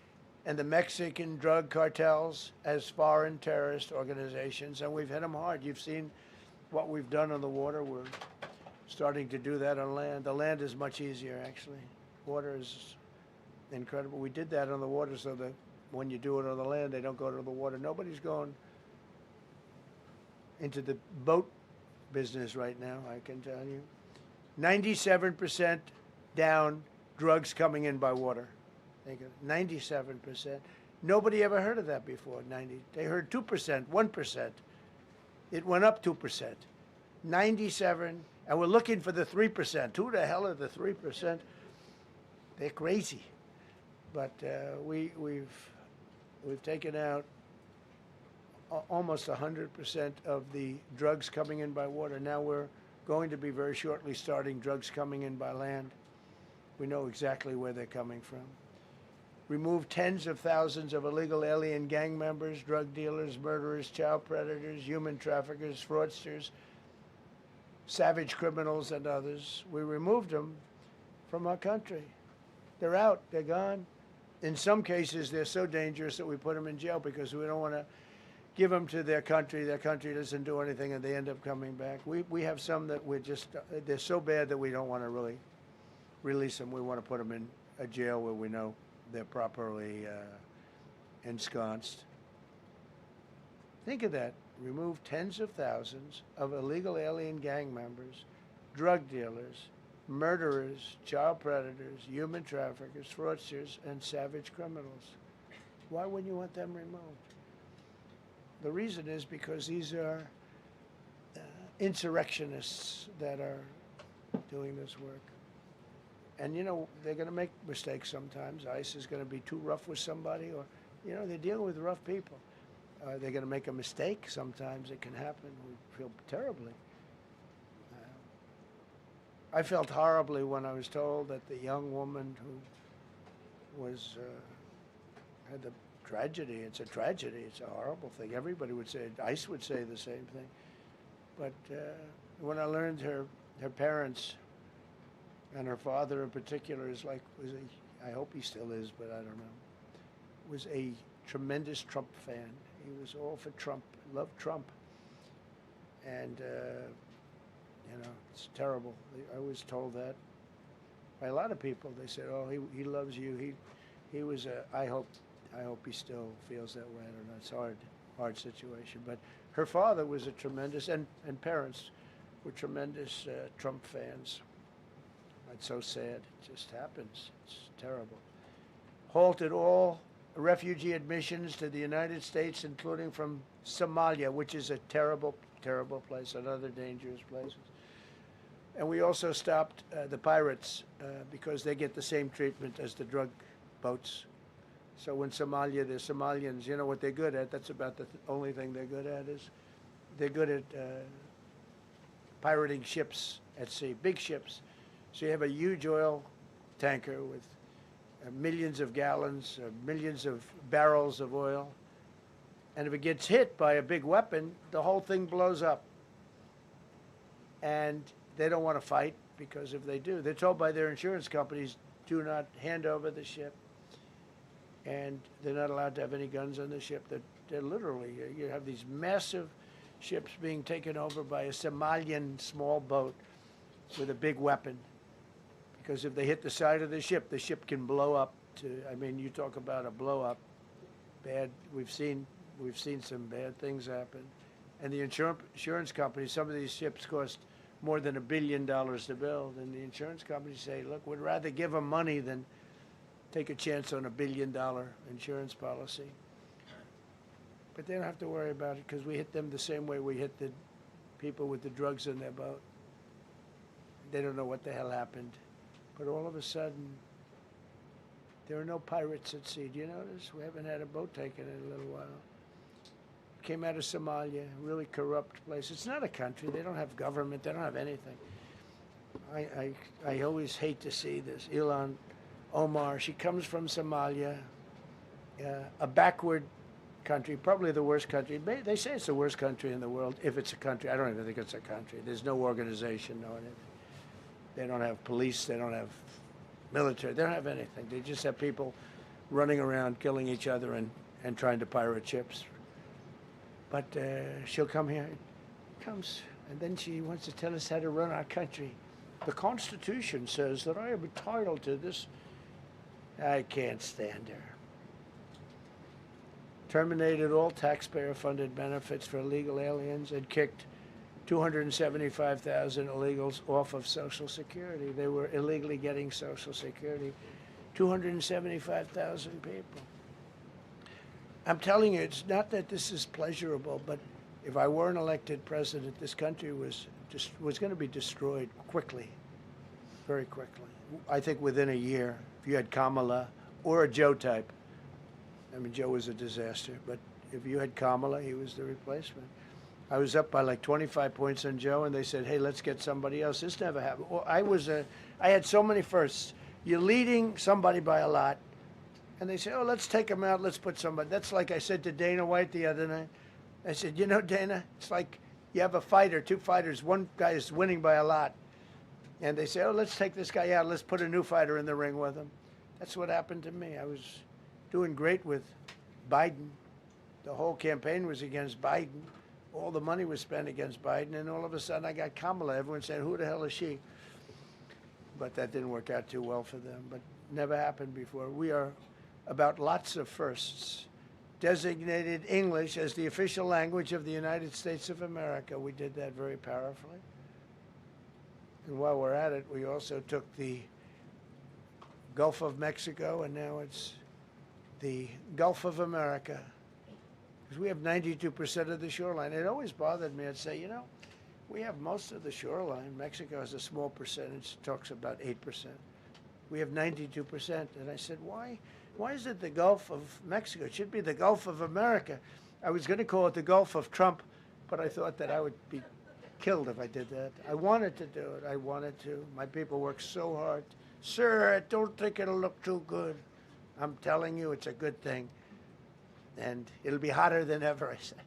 and the Mexican drug cartels as foreign terrorist organizations, and we've hit them hard. You've seen what we've done on the water. We're starting to do that on land. The land is much easier, actually. Water is incredible. We did that on the water so that when you do it on the land, they don't go to the water. Nobody's going into the boat business right now, I can tell you. 97% down drugs coming in by water. 97%. Nobody ever heard of that before. They heard 2%, 1%. It went up 2%. 97, and we're looking for the 3%. Who the hell are the 3%? They're crazy. But we've taken out almost 100% of the drugs coming in by water. Now we're going to be very shortly starting drugs coming in by land. We know exactly where they're coming from. Removed tens of thousands of illegal alien gang members, drug dealers, murderers, child predators, human traffickers, fraudsters, savage criminals, and others. We removed them from our country. They're out. They're gone. In some cases, they're so dangerous that we put them in jail because we don't want to give them to their country. Their country doesn't do anything, and they end up coming back. We have some that they're so bad that we don't want to really release them. We want to put them in a jail where we know they're properly ensconced. Think of that. Remove tens of thousands of illegal alien gang members, drug dealers, murderers, child predators, human traffickers, fraudsters, and savage criminals. Why wouldn't you want them removed? The reason is because these are insurrectionists that are doing this work. And, you know, they're going to make mistakes sometimes. ICE is going to be too rough with somebody, or, you know, they're dealing with rough people. Are they going to make a mistake? Sometimes it can happen. We feel terribly. I felt horribly when I was told that the young woman who was had the tragedy. It's a tragedy. It's a horrible thing. Everybody would say. ICE would say the same thing. But when I learned her parents and her father in particular I hope he still is, but I don't know, was a tremendous Trump fan. He was all for Trump, loved Trump. And, it's terrible. I was told that by a lot of people. They said, oh, he loves you. He was I hope he still feels that way. I don't know. It's a hard situation. But her father was a tremendous, and parents were tremendous Trump fans. It's so sad. It just happens. It's terrible. Halted all refugee admissions to the United States, including from Somalia, which is a terrible, terrible place, another dangerous place. And we also stopped the pirates because they get the same treatment as the drug boats. So in Somalia, the Somalians, you know what they're good at? That's about the only thing they're good at is they're good at pirating ships at sea, big ships. So you have a huge oil tanker with millions of gallons, millions of barrels of oil. And if it gets hit by a big weapon, the whole thing blows up. And they don't want to fight because if they do, they're told by their insurance companies, do not hand over the ship. And they're not allowed to have any guns on the ship. They're literally, you have these massive ships being taken over by a Somalian small boat with a big weapon. Because if they hit the side of the ship can blow up you talk about a blow up. Bad, we've seen some bad things happen. And the insurance companies, some of these ships cost more than $1 billion to build. And the insurance companies say, look, we'd rather give them money than take a chance on $1 billion insurance policy. But they don't have to worry about it because we hit them the same way we hit the people with the drugs in their boat. They don't know what the hell happened. But all of a sudden, there are no pirates at sea. Do you notice? We haven't had a boat taken in a little while. Came out of Somalia, really corrupt place. It's not a country. They don't have government. They don't have anything. I always hate to see this. Ilhan Omar, she comes from Somalia, a backward country, probably the worst country. They say it's the worst country in the world, if it's a country. I don't even think it's a country. There's no organization, no anything. They don't have police. They don't have military. They don't have anything. They just have people running around, killing each other and trying to pirate ships. But she'll come here, comes, and then she wants to tell us how to run our country. The Constitution says that I am entitled to this. I can't stand her. Terminated all taxpayer-funded benefits for illegal aliens and kicked 275,000 illegals off of Social Security. They were illegally getting Social Security. 275,000 people. I'm telling you, it's not that this is pleasurable, but if I were an elected president, this country was going to be destroyed quickly, very quickly. I think within a year, if you had Kamala or a Joe type. I mean, Joe was a disaster, but if you had Kamala, he was the replacement. I was up by like 25 points on Joe, and they said, hey, let's get somebody else. This never happened. I had so many firsts. You're leading somebody by a lot, and they say, oh, let's take him out. Let's put somebody. That's like I said to Dana White the other night. I said, you know, Dana, it's like you have a fighter, two fighters. One guy is winning by a lot. And they say, oh, let's take this guy out. Let's put a new fighter in the ring with him. That's what happened to me. I was doing great with Biden. The whole campaign was against Biden. All the money was spent against Biden. And all of a sudden, I got Kamala. Everyone said, who the hell is she? But that didn't work out too well for them. But never happened before. We are about lots of firsts. Designated English as the official language of the United States of America. We did that very powerfully. And while we're at it, we also took the Gulf of Mexico, and now it's the Gulf of America. Because we have 92% of the shoreline. It always bothered me. I'd say, you know, we have most of the shoreline. Mexico has a small percentage, talks about 8%. We have 92%. And I said, why is it the Gulf of Mexico? It should be the Gulf of America. I was going to call it the Gulf of Trump, but I thought that I would be killed if I did that. I wanted to do it. I wanted to. My people worked so hard. Sir, I don't think it'll look too good. I'm telling you, it's a good thing. And it'll be hotter than ever, I said.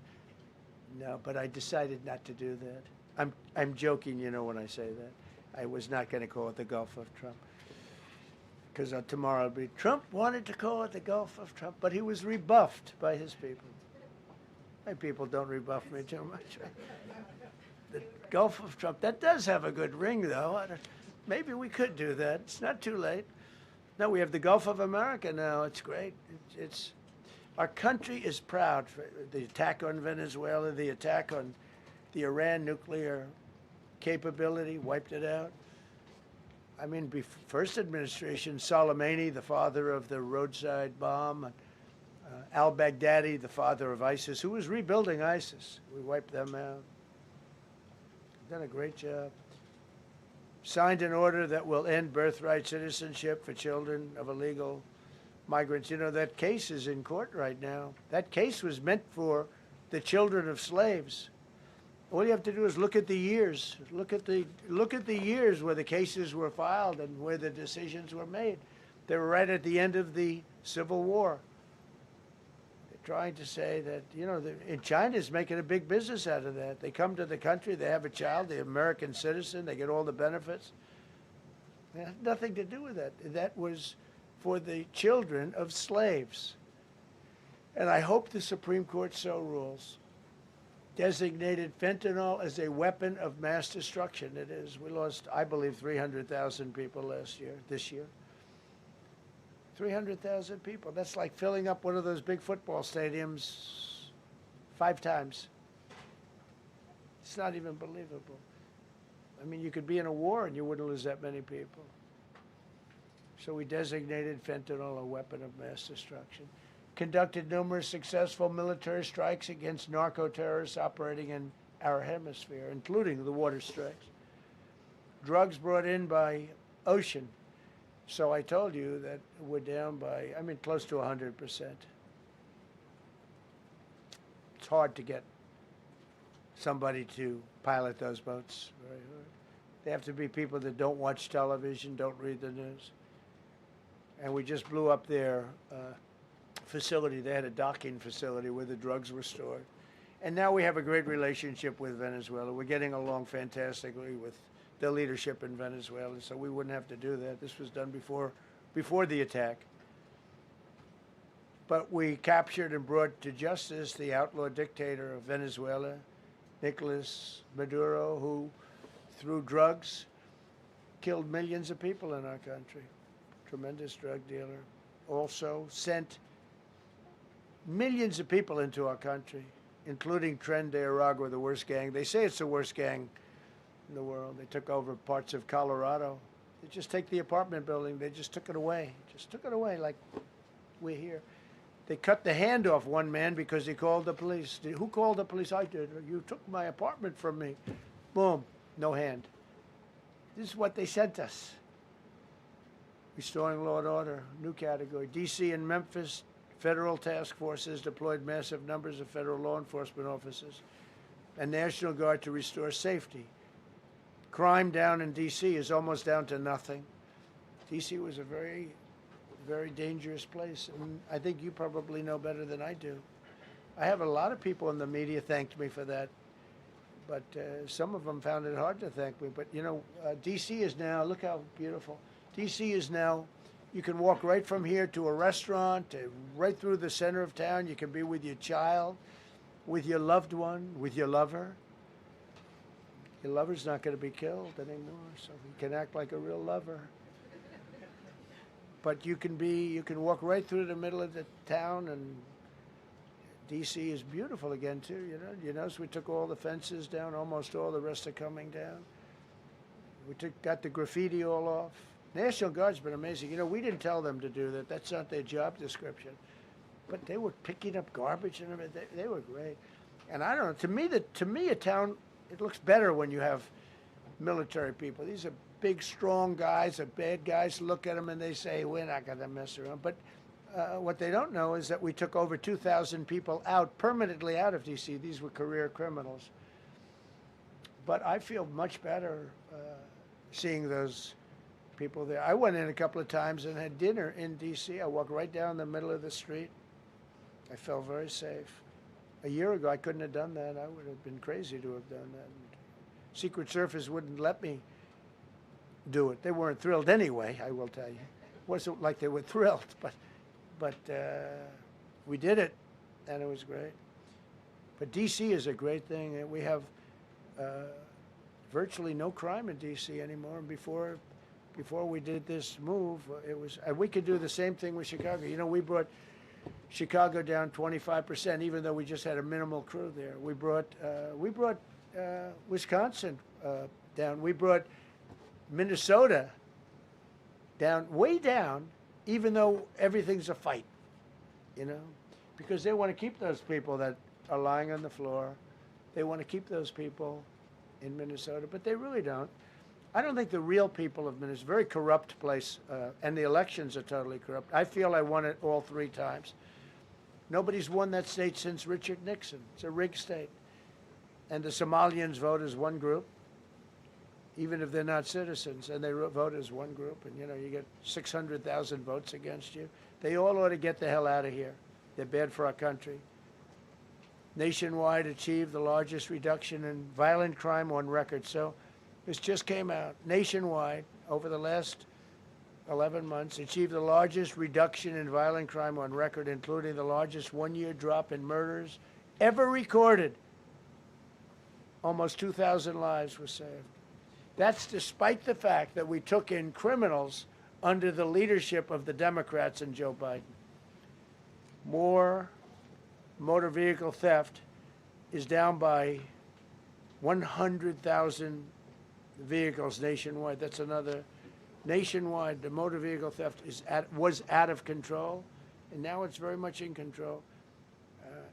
No, but I decided not to do that. I'm joking, you know, when I say that. I was not going to call it the Gulf of Trump. Because tomorrow it'll be, Trump wanted to call it the Gulf of Trump, but he was rebuffed by his people. My people don't rebuff me too much. The Gulf of Trump, that does have a good ring, though. Maybe we could do that. It's not too late. No, we have the Gulf of America now. It's great. Our country is proud for the attack on Venezuela, the attack on the Iran nuclear capability, wiped it out. I mean, first administration, Soleimani, the father of the roadside bomb, al-Baghdadi, the father of ISIS, who was rebuilding ISIS. We wiped them out. Done a great job. Signed an order that will end birthright citizenship for children of illegal migrants. You know, that case is in court right now. That case was meant for the children of slaves. All you have to do is look at the years. Look at the years where the cases were filed and where the decisions were made. They were right at the end of the Civil War. They're trying to say that, you know, China's making a big business out of that. They come to the country, they have a child, the American citizen, they get all the benefits. It had nothing to do with that. That was for the children of slaves. And I hope the Supreme Court so rules. Designated fentanyl as a weapon of mass destruction. It is. We lost, I believe, 300,000 people this year. 300,000 people. That's like filling up one of those big football stadiums 5 times. It's not even believable. I mean, you could be in a war and you wouldn't lose that many people. So we designated fentanyl a weapon of mass destruction. Conducted numerous successful military strikes against narco-terrorists operating in our hemisphere, including the water strikes. Drugs brought in by ocean. So I told you that we're down by, I mean, close to 100%. It's hard to get somebody to pilot those boats. Very hard. They have to be people that don't watch television, don't read the news. And we just blew up their facility. They had a docking facility where the drugs were stored. And now we have a great relationship with Venezuela. We're getting along fantastically with the leadership in Venezuela, so we wouldn't have to do that. This was done before the attack. But we captured and brought to justice the outlaw dictator of Venezuela, Nicolas Maduro, who, through drugs, killed millions of people in our country. Tremendous drug dealer. Also sent millions of people into our country, including Tren de Aragua, the worst gang. They say it's the worst gang in the world. They took over parts of Colorado. They just take the apartment building. They just took it away. Just took it away like we're here. They cut the hand off one man because he called the police. Who called the police? I did. You took my apartment from me. Boom, no hand. This is what they sent us. Restoring law and order, new category. D.C. and Memphis, federal task forces deployed massive numbers of federal law enforcement officers and National Guard to restore safety. Crime down in D.C. is almost down to nothing. D.C. was a very, very dangerous place, and I think you probably know better than I do. I have a lot of people in the media thanked me for that, but some of them found it hard to thank me. But, you know, D.C. is now, look how beautiful. D.C. is now, you can walk right from here to a restaurant, right through the center of town. You can be with your child, with your loved one, with your lover. Your lover's not going to be killed anymore, so you can act like a real lover. But you can walk right through the middle of the town, and D.C. is beautiful again, too, you know. You notice we took all the fences down, almost all, the rest are coming down. We got the graffiti all off. National Guard's been amazing. You know, we didn't tell them to do that. That's not their job description. But they were picking up garbage and everything. They were great. And I don't know, to me a town, it looks better when you have military people. These are big, strong guys, are bad guys. Look at them and they say, we're not going to mess around. But what they don't know is that we took over 2,000 people out, permanently out of D.C. These were career criminals. But I feel much better seeing those people there. I went in a couple of times and had dinner in D.C. I walked right down the middle of the street. I felt very safe. A year ago, I couldn't have done that. I would have been crazy to have done that. Secret Service wouldn't let me do it. They weren't thrilled anyway, I will tell you. It wasn't like they were thrilled, but we did it, and it was great. But D.C. is a great thing. We have virtually no crime in D.C. anymore. And before we did this move, it was, and we could do the same thing with Chicago. You know, we brought Chicago down 25%, even though we just had a minimal crew there. We brought Wisconsin down. We brought Minnesota down, way down, even though everything's a fight, you know, because they want to keep those people that are lying on the floor. They want to keep those people in Minnesota, but they really don't. I don't think the real people of Minnesota, it's a very corrupt place, and the elections are totally corrupt. I feel I won it all 3 times. Nobody's won that state since Richard Nixon. It's a rigged state. And the Somalians vote as one group, even if they're not citizens, and they vote as one group, and you know, you get 600,000 votes against you. They all ought to get the hell out of here. They're bad for our country. Nationwide achieved the largest reduction in violent crime on record. So this just came out. Nationwide, over the last 11 months, achieved the largest reduction in violent crime on record, including the largest one-year drop in murders ever recorded. Almost 2,000 lives were saved. That's despite the fact that we took in criminals under the leadership of the Democrats and Joe Biden. More motor vehicle theft is down by 100,000 vehicles nationwide. That's another. Nationwide, the motor vehicle theft was out of control, and now it's very much in control.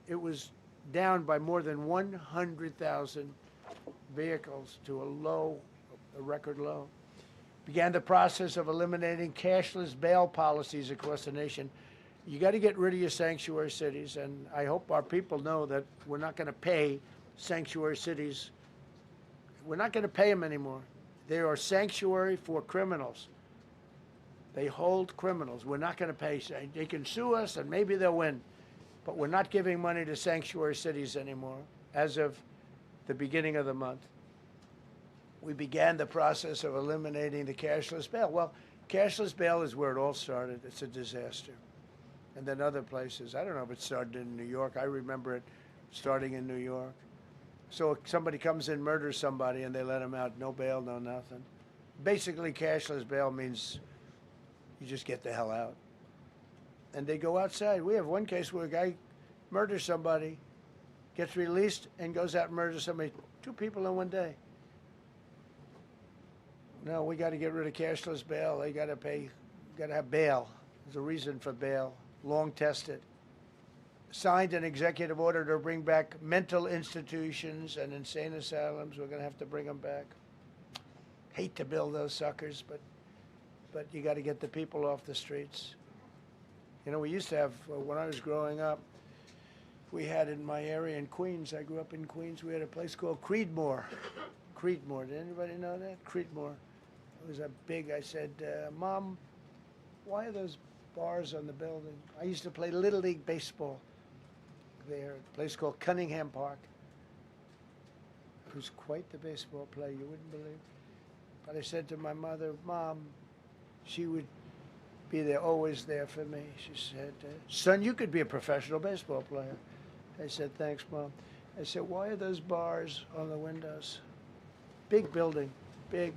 It was down by more than 100,000 vehicles to a record low. Began the process of eliminating cashless bail policies across the nation. You got to get rid of your sanctuary cities, and I hope our people know that we're not going to pay sanctuary cities. We're not going to pay them anymore. They are sanctuary for criminals. They hold criminals. We're not going to pay. They can sue us, and maybe they'll win, but we're not giving money to sanctuary cities anymore as of the beginning of the month. We began the process of eliminating the cashless bail. Well, cashless bail is where it all started. It's a disaster. And then other places. I don't know if it started in New York. I remember it starting in New York. So if somebody comes in, murders somebody, and they let them out, no bail, no nothing. Basically, cashless bail means you just get the hell out. And they go outside. We have one case where a guy murders somebody, gets released, and goes out and murders somebody. 2 people in one day. No, we got to get rid of cashless bail. They got to pay, got to have bail. There's a reason for bail, long tested. Signed an executive order to bring back mental institutions and insane asylums. We're going to have to bring them back. Hate to build those suckers, but you got to get the people off the streets. You know, we used to have, when I was growing up, we had in my area in Queens, I grew up in Queens, we had a place called Creedmoor. Creedmoor, did anybody know that? Creedmoor. It was a big, I said, Mom, why are those bars on the building? I used to play Little League baseball there, a place called Cunningham Park. It was quite the baseball player, you wouldn't believe. But I said to my mother, Mom, she would be there, always there for me. She said, son, you could be a professional baseball player. I said, thanks, Mom. I said, why are those bars on the windows? Big building, big,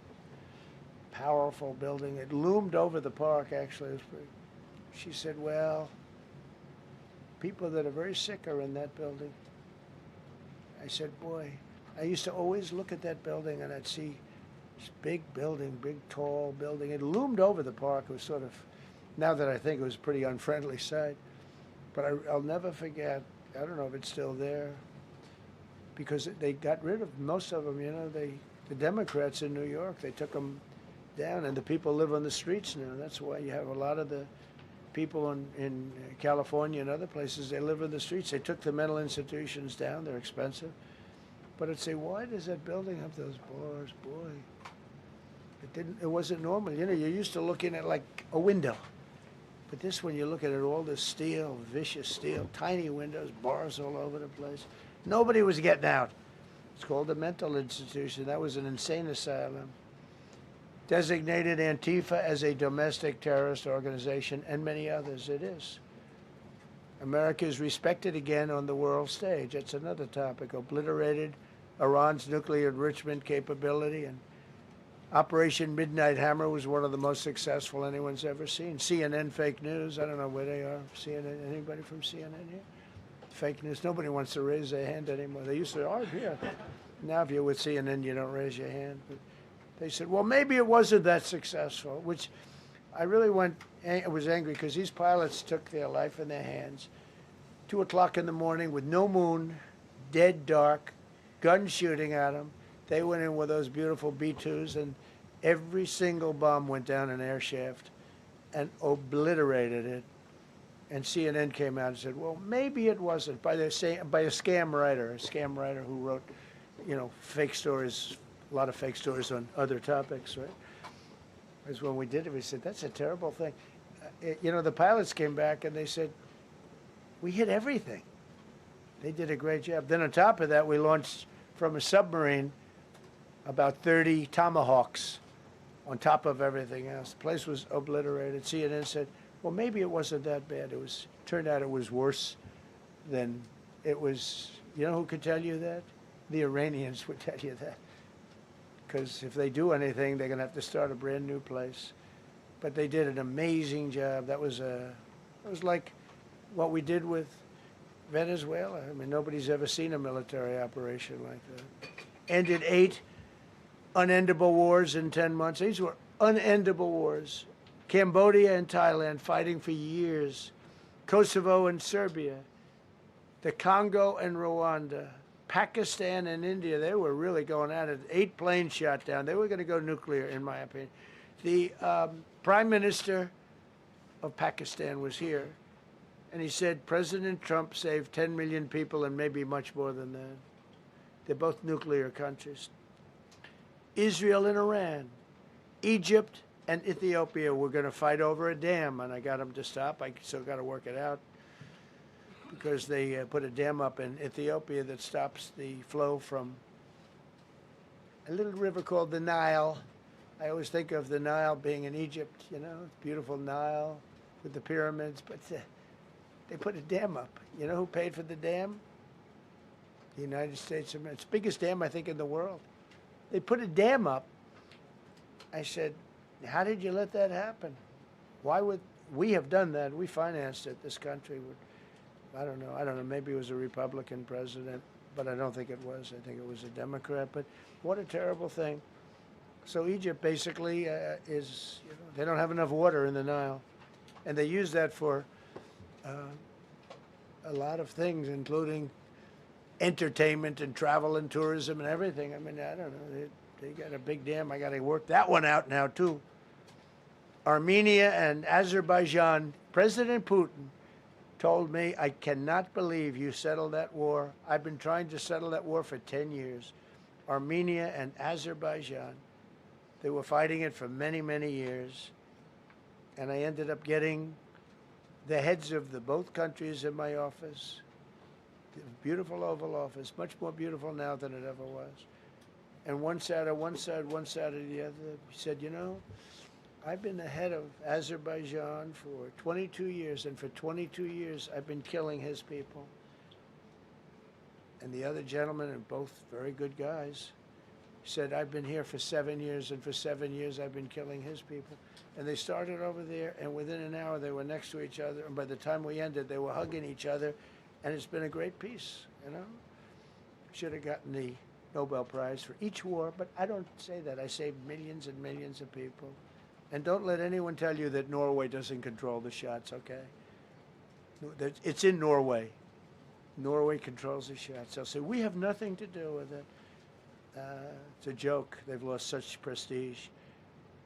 powerful building. It loomed over the park, actually. She said, well, people that are very sick are in that building. I said, boy, I used to always look at that building and I'd see this big building, big, tall building. It loomed over the park. It was sort of, now that I think, it was a pretty unfriendly sight. But I'll never forget, I don't know if it's still there, because they got rid of most of them, you know, the Democrats in New York, they took them down, and the people live on the streets now. That's why you have a lot of the people in California and other places, they live in the streets. They took the mental institutions down. They're expensive. But I'd say, why does that building have those bars? Boy, it wasn't normal. You know, you're used to looking at like a window. But this one, you look at it, all this steel, vicious steel, tiny windows, bars all over the place. Nobody was getting out. It's called a mental institution. That was an insane asylum. Designated Antifa as a domestic terrorist organization, and many others. It is. America is respected again on the world stage. That's another topic. Obliterated Iran's nuclear enrichment capability, and Operation Midnight Hammer was one of the most successful anyone's ever seen. CNN fake news. I don't know where they are. CNN. Anybody from CNN here? Fake news. Nobody wants to raise their hand anymore. They used to. Oh, yeah. Now, if you're with CNN, you don't raise your hand. But they said, well, maybe it wasn't that successful, which I really was angry because these pilots took their life in their hands. 2 o'clock in the morning with no moon, dead dark, guns shooting at them. They went in with those beautiful B-2s, and every single bomb went down an air shaft and obliterated it. And CNN came out and said, well, maybe it wasn't, by a scam writer who wrote, you know, fake stories, a lot of fake stories on other topics, right? Because when we did it, we said, that's a terrible thing. You know, the pilots came back and they said, we hit everything. They did a great job. Then on top of that, we launched from a submarine about 30 Tomahawks on top of everything else. The place was obliterated. CNN said, well, maybe it wasn't that bad. Turned out it was worse than it was. You know who could tell you that? The Iranians would tell you that. Because if they do anything, they're going to have to start a brand new place. But they did an amazing job. That was like what we did with Venezuela. I mean, nobody's ever seen a military operation like that. Ended 8 unendable wars in 10 months. These were unendable wars. Cambodia and Thailand fighting for years. Kosovo and Serbia. The Congo and Rwanda. Pakistan and India, they were really going at it. 8 planes shot down. They were going to go nuclear, in my opinion. The Prime Minister of Pakistan was here, and he said President Trump saved 10 million people and maybe much more than that. They're both nuclear countries. Israel and Iran. Egypt and Ethiopia were going to fight over a dam, and I got them to stop. I still got to work it out, because they put a dam up in Ethiopia that stops the flow from a little river called the Nile. I always think of the Nile being in Egypt, you know, beautiful Nile with the pyramids, but they put a dam up. You know who paid for the dam? The United States of America. It's the biggest dam, I think, in the world. They put a dam up. I said, how did you let that happen? Why would we have done that? We financed it. This country would. I don't know. Maybe it was a Republican president, but I don't think it was. I think it was a Democrat. But what a terrible thing. So Egypt basically is, you know, they don't have enough water in the Nile. And they use that for a lot of things, including entertainment and travel and tourism and everything. I mean, I don't know. They got a big dam. I got to work that one out now, too. Armenia and Azerbaijan, President Putin told me, I cannot believe you settled that war. I've been trying to settle that war for 10 years. Armenia and Azerbaijan. They were fighting it for many, many years. And I ended up getting the heads of both countries in my office. Beautiful Oval Office, much more beautiful now than it ever was. And one sat on one side, one sat on the other. He said, you know, I've been the head of Azerbaijan for 22 years, and for 22 years I've been killing his people. And the other gentleman, and both very good guys, said, I've been here for 7 years, and for 7 years I've been killing his people. And they started over there, and within an hour they were next to each other, and by the time we ended, they were hugging each other, and it's been a great peace, you know? Should have gotten the Nobel Prize for each war, but I don't say that. I saved millions and millions of people. And don't let anyone tell you that Norway doesn't control the shots, okay? It's in Norway. Norway controls the shots. They'll say, we have nothing to do with it. It's a joke. They've lost such prestige.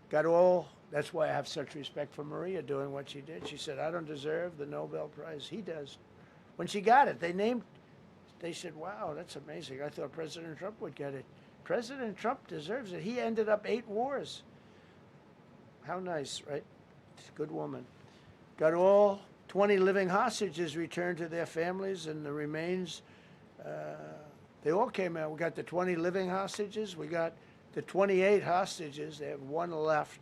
They That's why I have such respect for Maria doing what she did. She said, I don't deserve the Nobel Prize. He does. When she got it, they said, wow, that's amazing. I thought President Trump would get it. President Trump deserves it. He ended up 8 wars. How nice, right? Good woman. Got all 20 living hostages returned to their families, and the remains, they all came out. We got the 20 living hostages. We got the 28 hostages. They have 1 left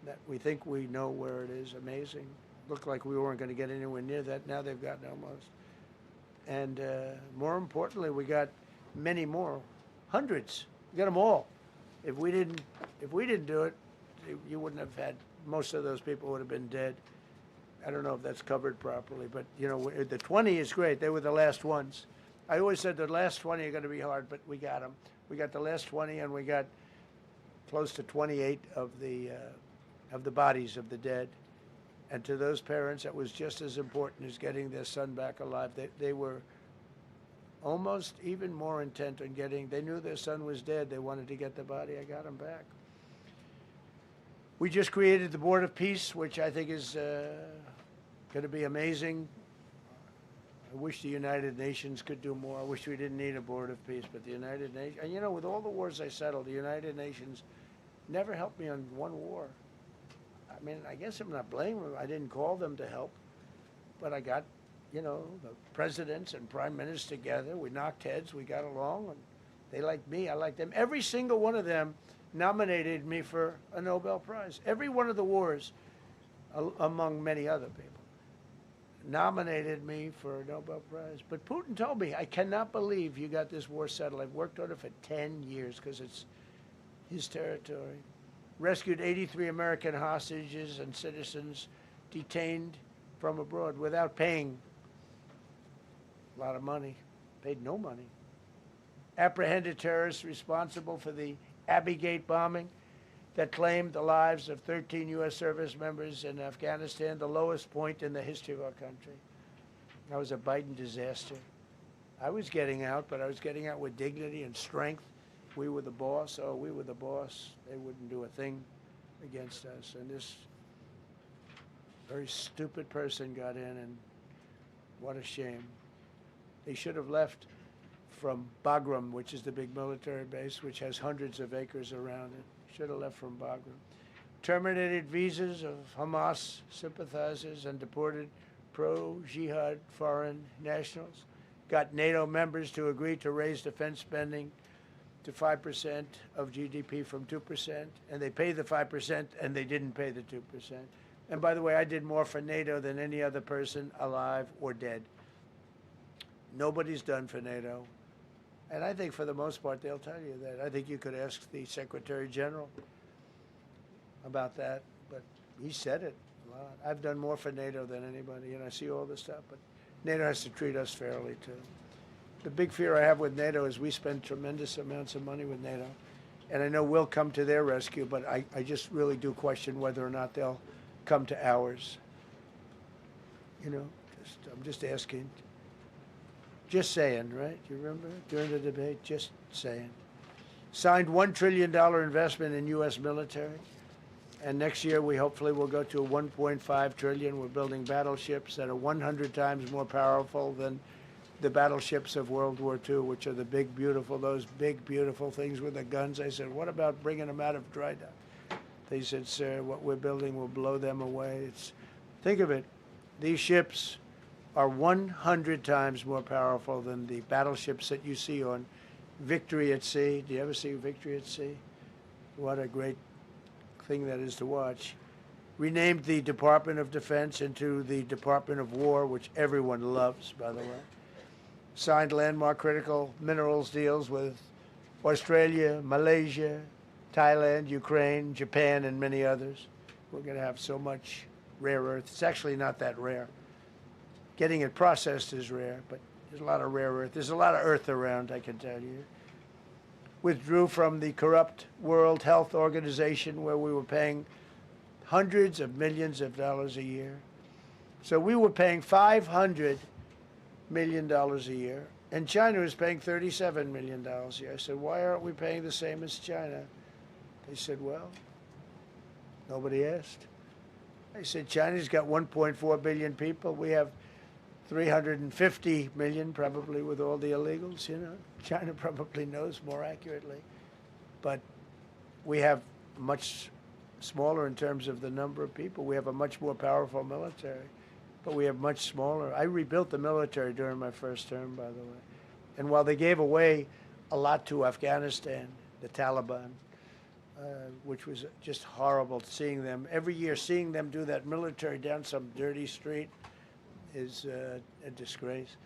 that we think we know where it is. Amazing. Looked like we weren't going to get anywhere near that. Now they've gotten almost. And more importantly, we got many more, hundreds. We got them all. If we didn't do it, you wouldn't have had, most of those people would have been dead. I don't know if that's covered properly, but you know, the 20 is great. They were the last ones. I always said the last 20 are going to be hard, but we got them. We got the last 20, and we got close to 28 of the bodies of the dead. And to those parents, that was just as important as getting their son back alive. They were almost even more intent on getting, they knew their son was dead. They wanted to get the body. I got him back. We just created the Board of Peace, which I think is going to be amazing. I wish the United Nations could do more. I wish we didn't need a Board of Peace, but the United Nations, and you know, with all the wars I settled, the United Nations never helped me on one war. I mean, I guess I'm not blaming them. I didn't call them to help, but I got, you know, the presidents and prime ministers together. We knocked heads. We got along, and they liked me. I liked them. Every single one of them nominated me for a Nobel Prize. Every one of the wars, among many other people, nominated me for a Nobel Prize. But Putin told me, I cannot believe you got this war settled. I've worked on it for 10 years because it's his territory. Rescued 83 American hostages and citizens detained from abroad without paying a lot of money. Paid no money. Apprehended terrorists responsible for the Abbey Gate bombing that claimed the lives of 13 U.S. service members in Afghanistan, the lowest point in the history of our country. That was a Biden disaster. I was getting out, but I was getting out with dignity and strength. We were the boss. Oh, we were the boss. They wouldn't do a thing against us. And this very stupid person got in, and what a shame. They should have left from Bagram, which is the big military base, which has hundreds of acres around it. Should have left from Bagram. Terminated visas of Hamas sympathizers and deported pro-jihad foreign nationals. Got NATO members to agree to raise defense spending to 5% of GDP from 2%, and they pay the 5%, and they didn't pay the 2%. And by the way, I did more for NATO than any other person alive or dead. Nobody's done for NATO. And I think for the most part, they'll tell you that. I think you could ask the Secretary General about that, but he said it a lot. I've done more for NATO than anybody, and I see all this stuff, but NATO has to treat us fairly, too. The big fear I have with NATO is we spend tremendous amounts of money with NATO. And I know we'll come to their rescue, but I just really do question whether or not they'll come to ours. You know, I'm just asking. Just saying, right? You remember during the debate? Just saying. Signed $1 trillion investment in U.S. military. And next year we hopefully will go to a $1.5 trillion. We're building battleships that are 100 times more powerful than the battleships of World War II, which are the big, beautiful, those big, beautiful things with the guns. I said, what about bringing them out of dry dock? They said, sir, what we're building will blow them away. Think of it. These ships are 100 times more powerful than the battleships that you see on Victory at Sea. Do you ever see Victory at Sea? What a great thing that is to watch. Renamed the Department of Defense into the Department of War, which everyone loves, by the way. Signed landmark critical minerals deals with Australia, Malaysia, Thailand, Ukraine, Japan, and many others. We're going to have so much rare earth. It's actually not that rare. Getting it processed is rare, but there's a lot of rare earth. There's a lot of earth around, I can tell you. Withdrew from the corrupt World Health Organization, where we were paying hundreds of millions of dollars a year. So we were paying $500 million a year, and China was paying $37 million a year. I said, why aren't we paying the same as China? They said, well, Nobody asked. I said, China's got 1.4 billion people. We have 350 million, probably with all the illegals, you know. China probably knows more accurately. But we have much smaller in terms of the number of people. We have a much more powerful military, but we have much smaller. I rebuilt the military during my first term, by the way. And while they gave away a lot to Afghanistan, the Taliban, which was just horrible seeing them, every year seeing them do that military down some dirty street is a disgrace.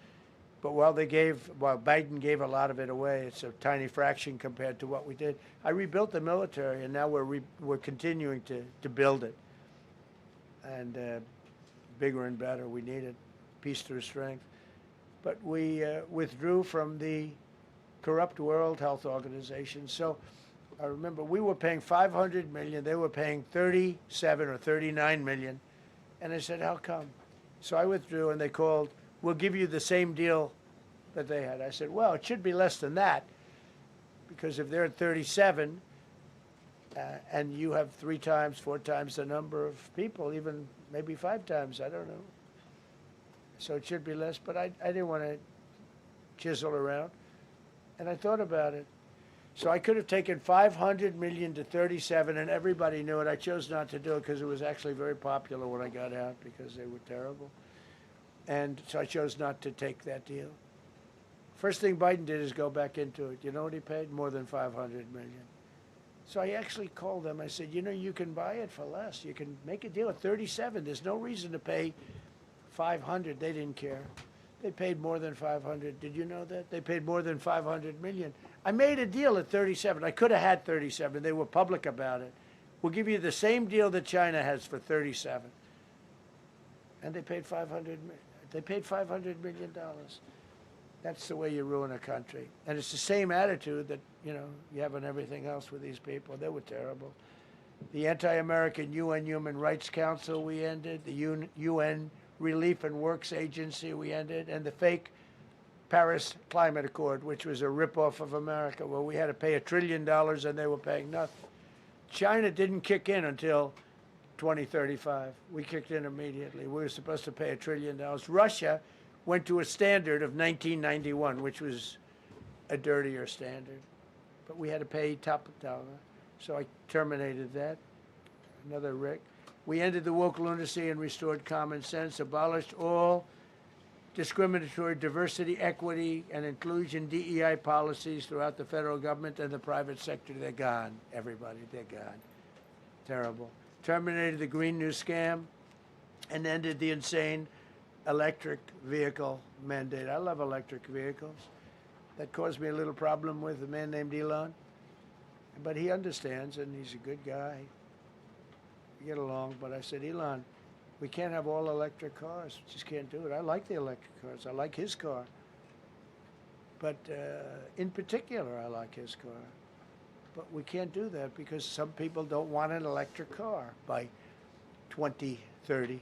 But while Biden gave a lot of it away, it's a tiny fraction compared to what we did. I rebuilt the military, and now we're continuing to build it. And bigger and better, we need it, peace through strength. But we withdrew from the corrupt World Health Organization. So I remember we were paying 500 million, they were paying 37 or 39 million. And I said, how come? So I withdrew, and they called, we'll give you the same deal that they had. I said, well, it should be less than that, because if they're at 37 and you have 3 times, 4 times the number of people, even maybe 5 times, I don't know. So it should be less, but I didn't want to chisel around. And I thought about it. So I could have taken 500 million to 37, and everybody knew it. I chose not to do it because it was actually very popular when I got out, because they were terrible. And so I chose not to take that deal. First thing Biden did is go back into it. You know what he paid? More than 500 million. So I actually called them. I said, you know, you can buy it for less. You can make a deal at 37. There's no reason to pay 500. They didn't care. They paid more than 500. Did you know that? They paid more than 500 million. I made a deal at 37. I could have had 37. They were public about it. We'll give you the same deal that China has for 37. And they paid 500. They paid $500 million. That's the way you ruin a country. And it's the same attitude that, you know, you have on everything else with these people. They were terrible. The anti-American UN Human Rights Council we ended. The UN Relief and Works Agency we ended. And the fake Paris Climate Accord, which was a ripoff of America, where we had to pay $1 trillion and they were paying nothing. China didn't kick in until 2035. We kicked in immediately. We were supposed to pay $1 trillion. Russia went to a standard of 1991, which was a dirtier standard. But we had to pay top dollar. So I terminated that. Another Rick. We ended the woke lunacy and restored common sense, abolished all discriminatory diversity, equity, and inclusion DEI policies throughout the federal government and the private sector. They're gone, everybody. They're gone. Terrible. Terminated the Green New Scam and ended the insane electric vehicle mandate. I love electric vehicles. That caused me a little problem with a man named Elon. But he understands, and he's a good guy. We get along, but I said, Elon, we can't have all electric cars. We just can't do it. I like the electric cars. I like his car. But in particular, I like his car. But we can't do that because some people don't want an electric car by 2030.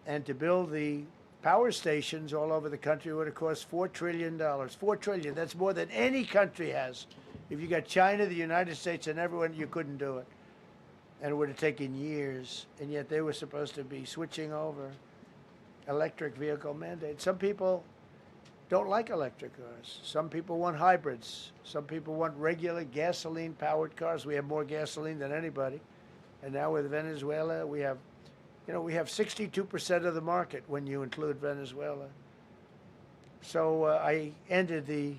And to build the power stations all over the country would have cost $4 trillion. $4 trillion. That's more than any country has. If you got China, the United States, and everyone, you couldn't do it. And it would have taken years. And yet they were supposed to be switching over electric vehicle mandate. Some people don't like electric cars. Some people want hybrids. Some people want regular gasoline-powered cars. We have more gasoline than anybody. And now with Venezuela, we have 62% of the market when you include Venezuela. So I ended the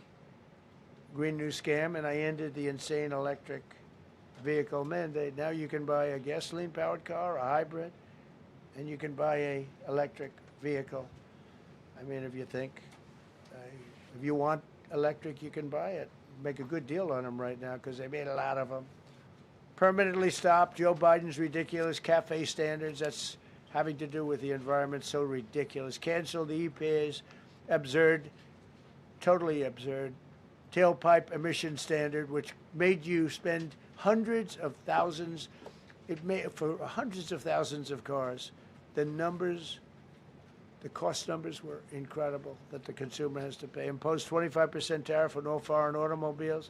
Green New Scam, and I ended the insane electric vehicle mandate. Now you can buy a gasoline-powered car, a hybrid, and you can buy a electric vehicle. I mean, if you think, if you want electric, you can buy it. Make a good deal on them right now because they made a lot of them. Permanently stopped Joe Biden's ridiculous CAFE standards. That's having to do with the environment, so ridiculous. Canceled the EPA's absurd, totally absurd, tailpipe emission standard, which made you spend hundreds of thousands. It made for hundreds of thousands of cars. The numbers, the cost numbers were incredible that the consumer has to pay. Imposed 25% tariff on all foreign automobiles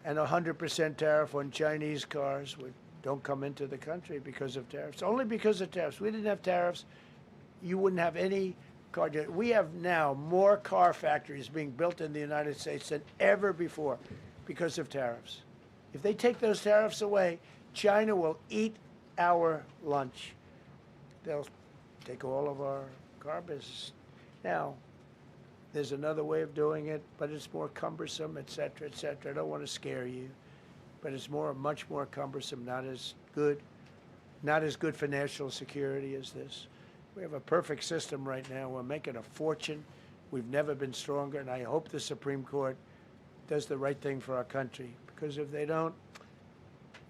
and 100% tariff on Chinese cars with don't come into the country because of tariffs. Only because of tariffs. We didn't have tariffs, you wouldn't have any car. We have now more car factories being built in the United States than ever before because of tariffs. If they take those tariffs away, China will eat our lunch. They'll take all of our car business. Now, there's another way of doing it, but it's more cumbersome, et cetera, et cetera. I don't want to scare you, but it's much more cumbersome, not as good for national security as this. We have a perfect system right now. We're making a fortune. We've never been stronger, and I hope the Supreme Court does the right thing for our country, because if they don't,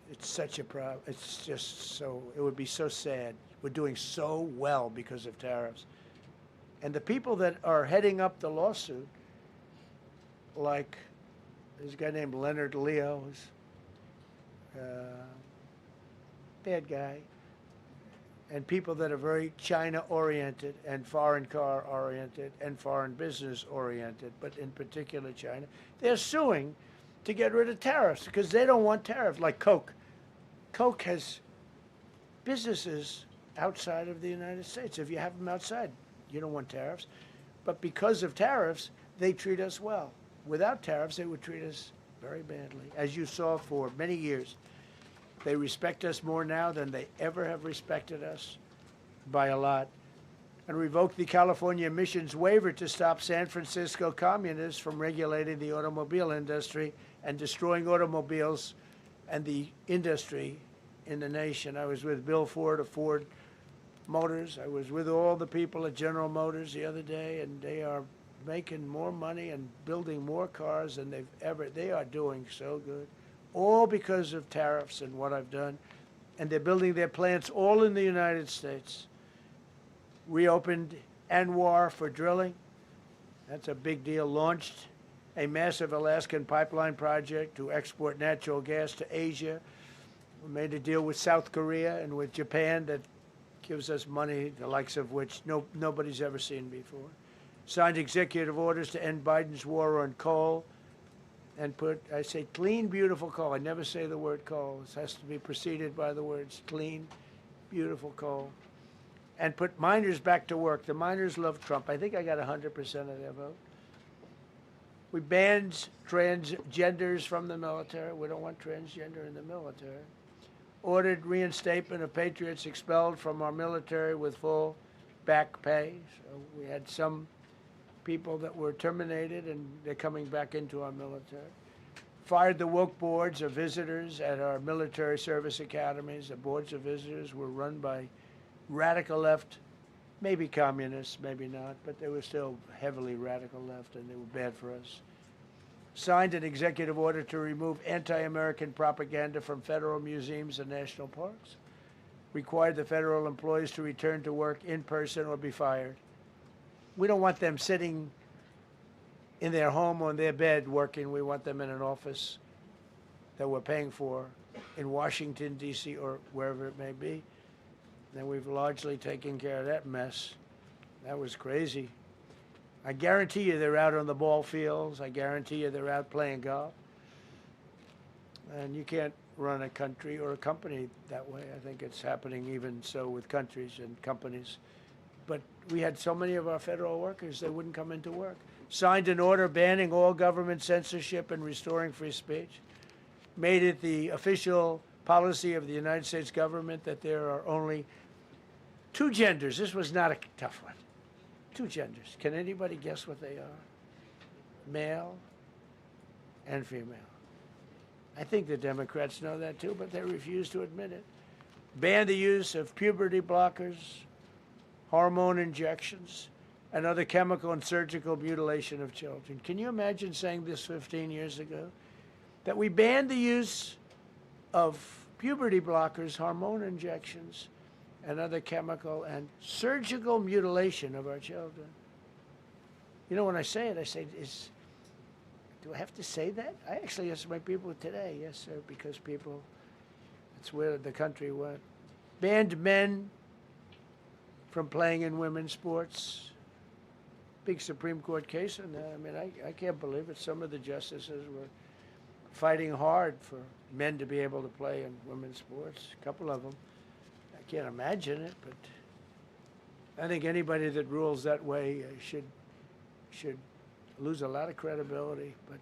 it's such a problem. It's just so, it would be so sad. We're doing so well because of tariffs. And the people that are heading up the lawsuit, like there's a guy named Leonard Leo, who's bad guy, and people that are very China-oriented and foreign car-oriented and foreign business-oriented, but in particular China, they're suing to get rid of tariffs because they don't want tariffs, like Coke. Coke has businesses outside of the United States. If you have them outside, you don't want tariffs. But because of tariffs, they treat us well. Without tariffs, they would treat us very badly. As you saw for many years, they respect us more now than they ever have respected us, by a lot. And revoked the California emissions waiver to stop San Francisco communists from regulating the automobile industry and destroying automobiles and the industry in the nation. I was with Bill Ford of Ford Motors. I was with all the people at General Motors the other day, and they are making more money and building more cars than they are doing so good. All because of tariffs and what I've done. And they're building their plants all in the United States. Reopened ANWR for drilling. That's a big deal. Launched a massive Alaskan pipeline project to export natural gas to Asia. We made a deal with South Korea and with Japan that gives us money, the likes of which nobody's ever seen before. Signed executive orders to end Biden's war on coal and put, I say, clean, beautiful coal. I never say the word coal. It has to be preceded by the words clean, beautiful coal. And put miners back to work. The miners love Trump. I think I got 100% of their vote. We banned transgenders from the military. We don't want transgender in the military. Ordered reinstatement of patriots expelled from our military with full back pay. So we had some people that were terminated, and they're coming back into our military. Fired the woke boards of visitors at our military service academies. The boards of visitors were run by radical left, maybe communists, maybe not, but they were still heavily radical left, and they were bad for us. Signed an executive order to remove anti-American propaganda from federal museums and national parks. Required the federal employees to return to work in person or be fired. We don't want them sitting in their home on their bed working. We want them in an office that we're paying for in Washington, D.C., or wherever it may be. And we've largely taken care of that mess. That was crazy. I guarantee you they're out on the ball fields. I guarantee you they're out playing golf. And you can't run a country or a company that way. I think it's happening even so with countries and companies. But we had so many of our federal workers that wouldn't come into work. Signed an order banning all government censorship and restoring free speech. Made it the official policy of the United States government that there are only two genders. This was not a tough one. Two genders. Can anybody guess what they are? Male and female. I think the Democrats know that too, but they refuse to admit it. Ban the use of puberty blockers, hormone injections, and other chemical and surgical mutilation of children. Can you imagine saying this 15 years ago? That we banned the use of puberty blockers, hormone injections, and other chemical and surgical mutilation of our children. You know, when I say it, I say, do I have to say that? I actually asked my people today, yes, sir, because people, that's where the country went. Banned men from playing in women's sports. Big Supreme Court case on that. I mean, I can't believe it. Some of the justices were fighting hard for men to be able to play in women's sports. A couple of them. I can't imagine it, but I think anybody that rules that way should lose a lot of credibility. But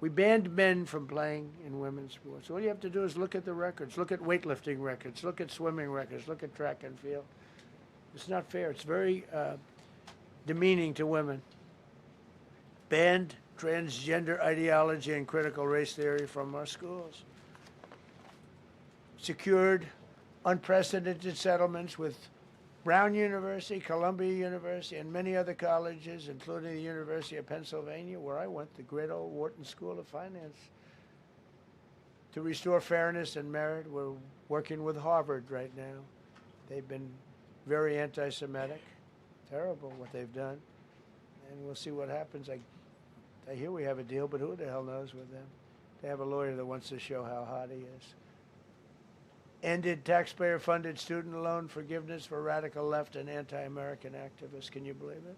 we banned men from playing in women's sports. All you have to do is look at the records. Look at weightlifting records. Look at swimming records. Look at track and field. It's not fair. It's very demeaning to women. Banned transgender ideology and critical race theory from our schools. Secured unprecedented settlements with Brown University, Columbia University, and many other colleges, including the University of Pennsylvania, where I went, the great old Wharton School of Finance. To restore fairness and merit, we're working with Harvard right now. They've been very anti-Semitic. Terrible what they've done. And we'll see what happens. I hear we have a deal, but who the hell knows with them? They have a lawyer that wants to show how hot he is. Ended taxpayer-funded student loan forgiveness for radical left and anti-American activists. Can you believe it?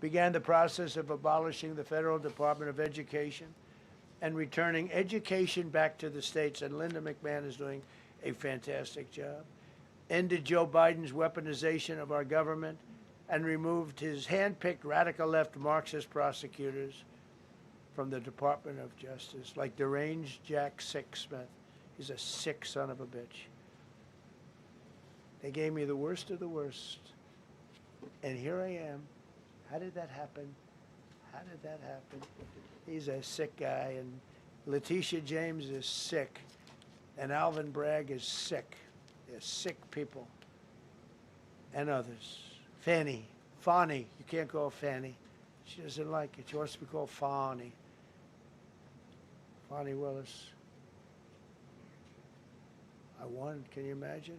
Began the process of abolishing the Federal Department of Education and returning education back to the states. And Linda McMahon is doing a fantastic job. Ended Joe Biden's weaponization of our government and removed his hand-picked radical left Marxist prosecutors from the Department of Justice, like deranged Jack Smith. He's a sick son of a bitch. They gave me the worst of the worst. And here I am. How did that happen? How did that happen? He's a sick guy, and Letitia James is sick, and Alvin Bragg is sick. They're sick people. And others. Fani. You can't call Fanny. She doesn't like it. She wants to be called Fani. Fani Willis. I won. Can you imagine?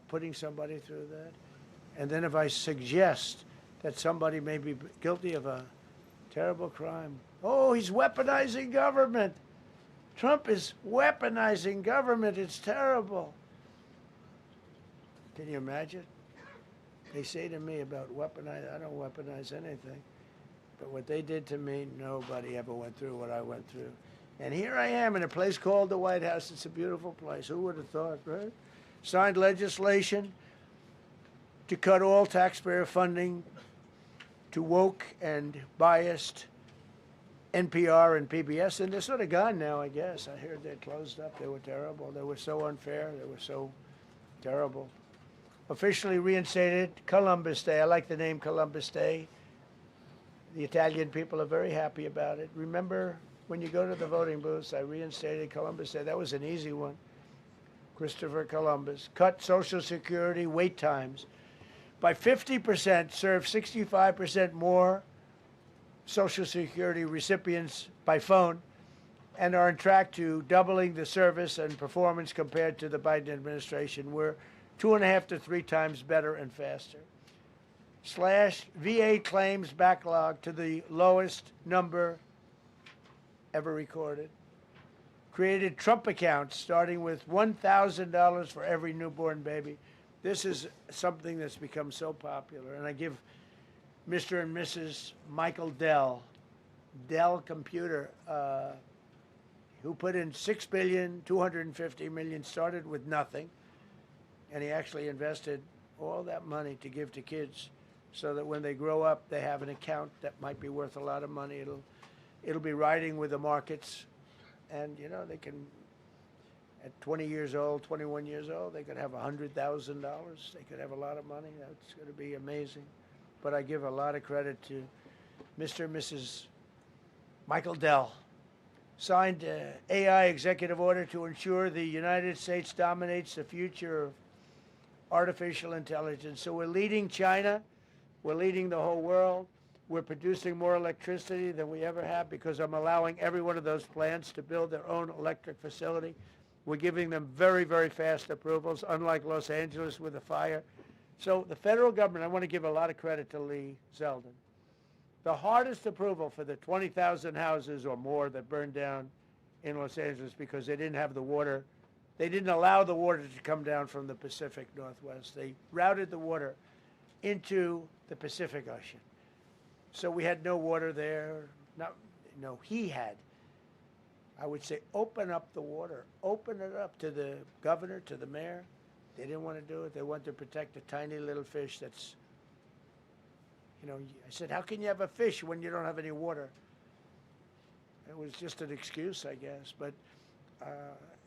Putting somebody through that? And then if I suggest that somebody may be guilty of a terrible crime, oh, he's weaponizing government. Trump is weaponizing government. It's terrible. Can you imagine? They say to me about weaponize, I don't weaponize anything. But what they did to me, nobody ever went through what I went through. And here I am in a place called the White House. It's a beautiful place. Who would have thought, right? Signed legislation to cut all taxpayer funding to woke and biased NPR and PBS. And they're sort of gone now, I guess. I heard they closed up. They were terrible. They were so unfair. They were so terrible. Officially reinstated Columbus Day. I like the name Columbus Day. The Italian people are very happy about it. Remember, when you go to the voting booths, I reinstated Columbus Day. That was an easy one. Christopher Columbus. Cut Social Security wait times by 50%, serve 65% more Social Security recipients by phone, and are on track to doubling the service and performance compared to the Biden administration. We're 2.5 to 3 times better and faster. Slash VA claims backlog to the lowest number ever recorded. Created Trump accounts starting with $1,000 for every newborn baby. This is something that's become so popular. And I give Mr. and Mrs. Michael Dell Computer, who put in $6.25 billion, started with nothing. And he actually invested all that money to give to kids so that when they grow up, they have an account that might be worth a lot of money. It'll be riding with the markets. And, you know, they can, at 20 years old, 21 years old, they could have $100,000. They could have a lot of money. That's going to be amazing. But I give a lot of credit to Mr. and Mrs. Michael Dell. Signed AI executive order to ensure the United States dominates the future of artificial intelligence. So we're leading China. We're leading the whole world. We're producing more electricity than we ever have because I'm allowing every one of those plants to build their own electric facility. We're giving them very, very fast approvals, unlike Los Angeles with the fire. So the federal government, I want to give a lot of credit to Lee Zeldin. The hardest approval for the 20,000 houses or more that burned down in Los Angeles because they didn't have the water. They didn't allow the water to come down from the Pacific Northwest. They routed the water into the Pacific Ocean. So we had no water there. He had. I would say open up the water, open it up to the governor, to the mayor. They didn't want to do it. They wanted to protect a tiny little fish that's, I said, how can you have a fish when you don't have any water? It was just an excuse, I guess, but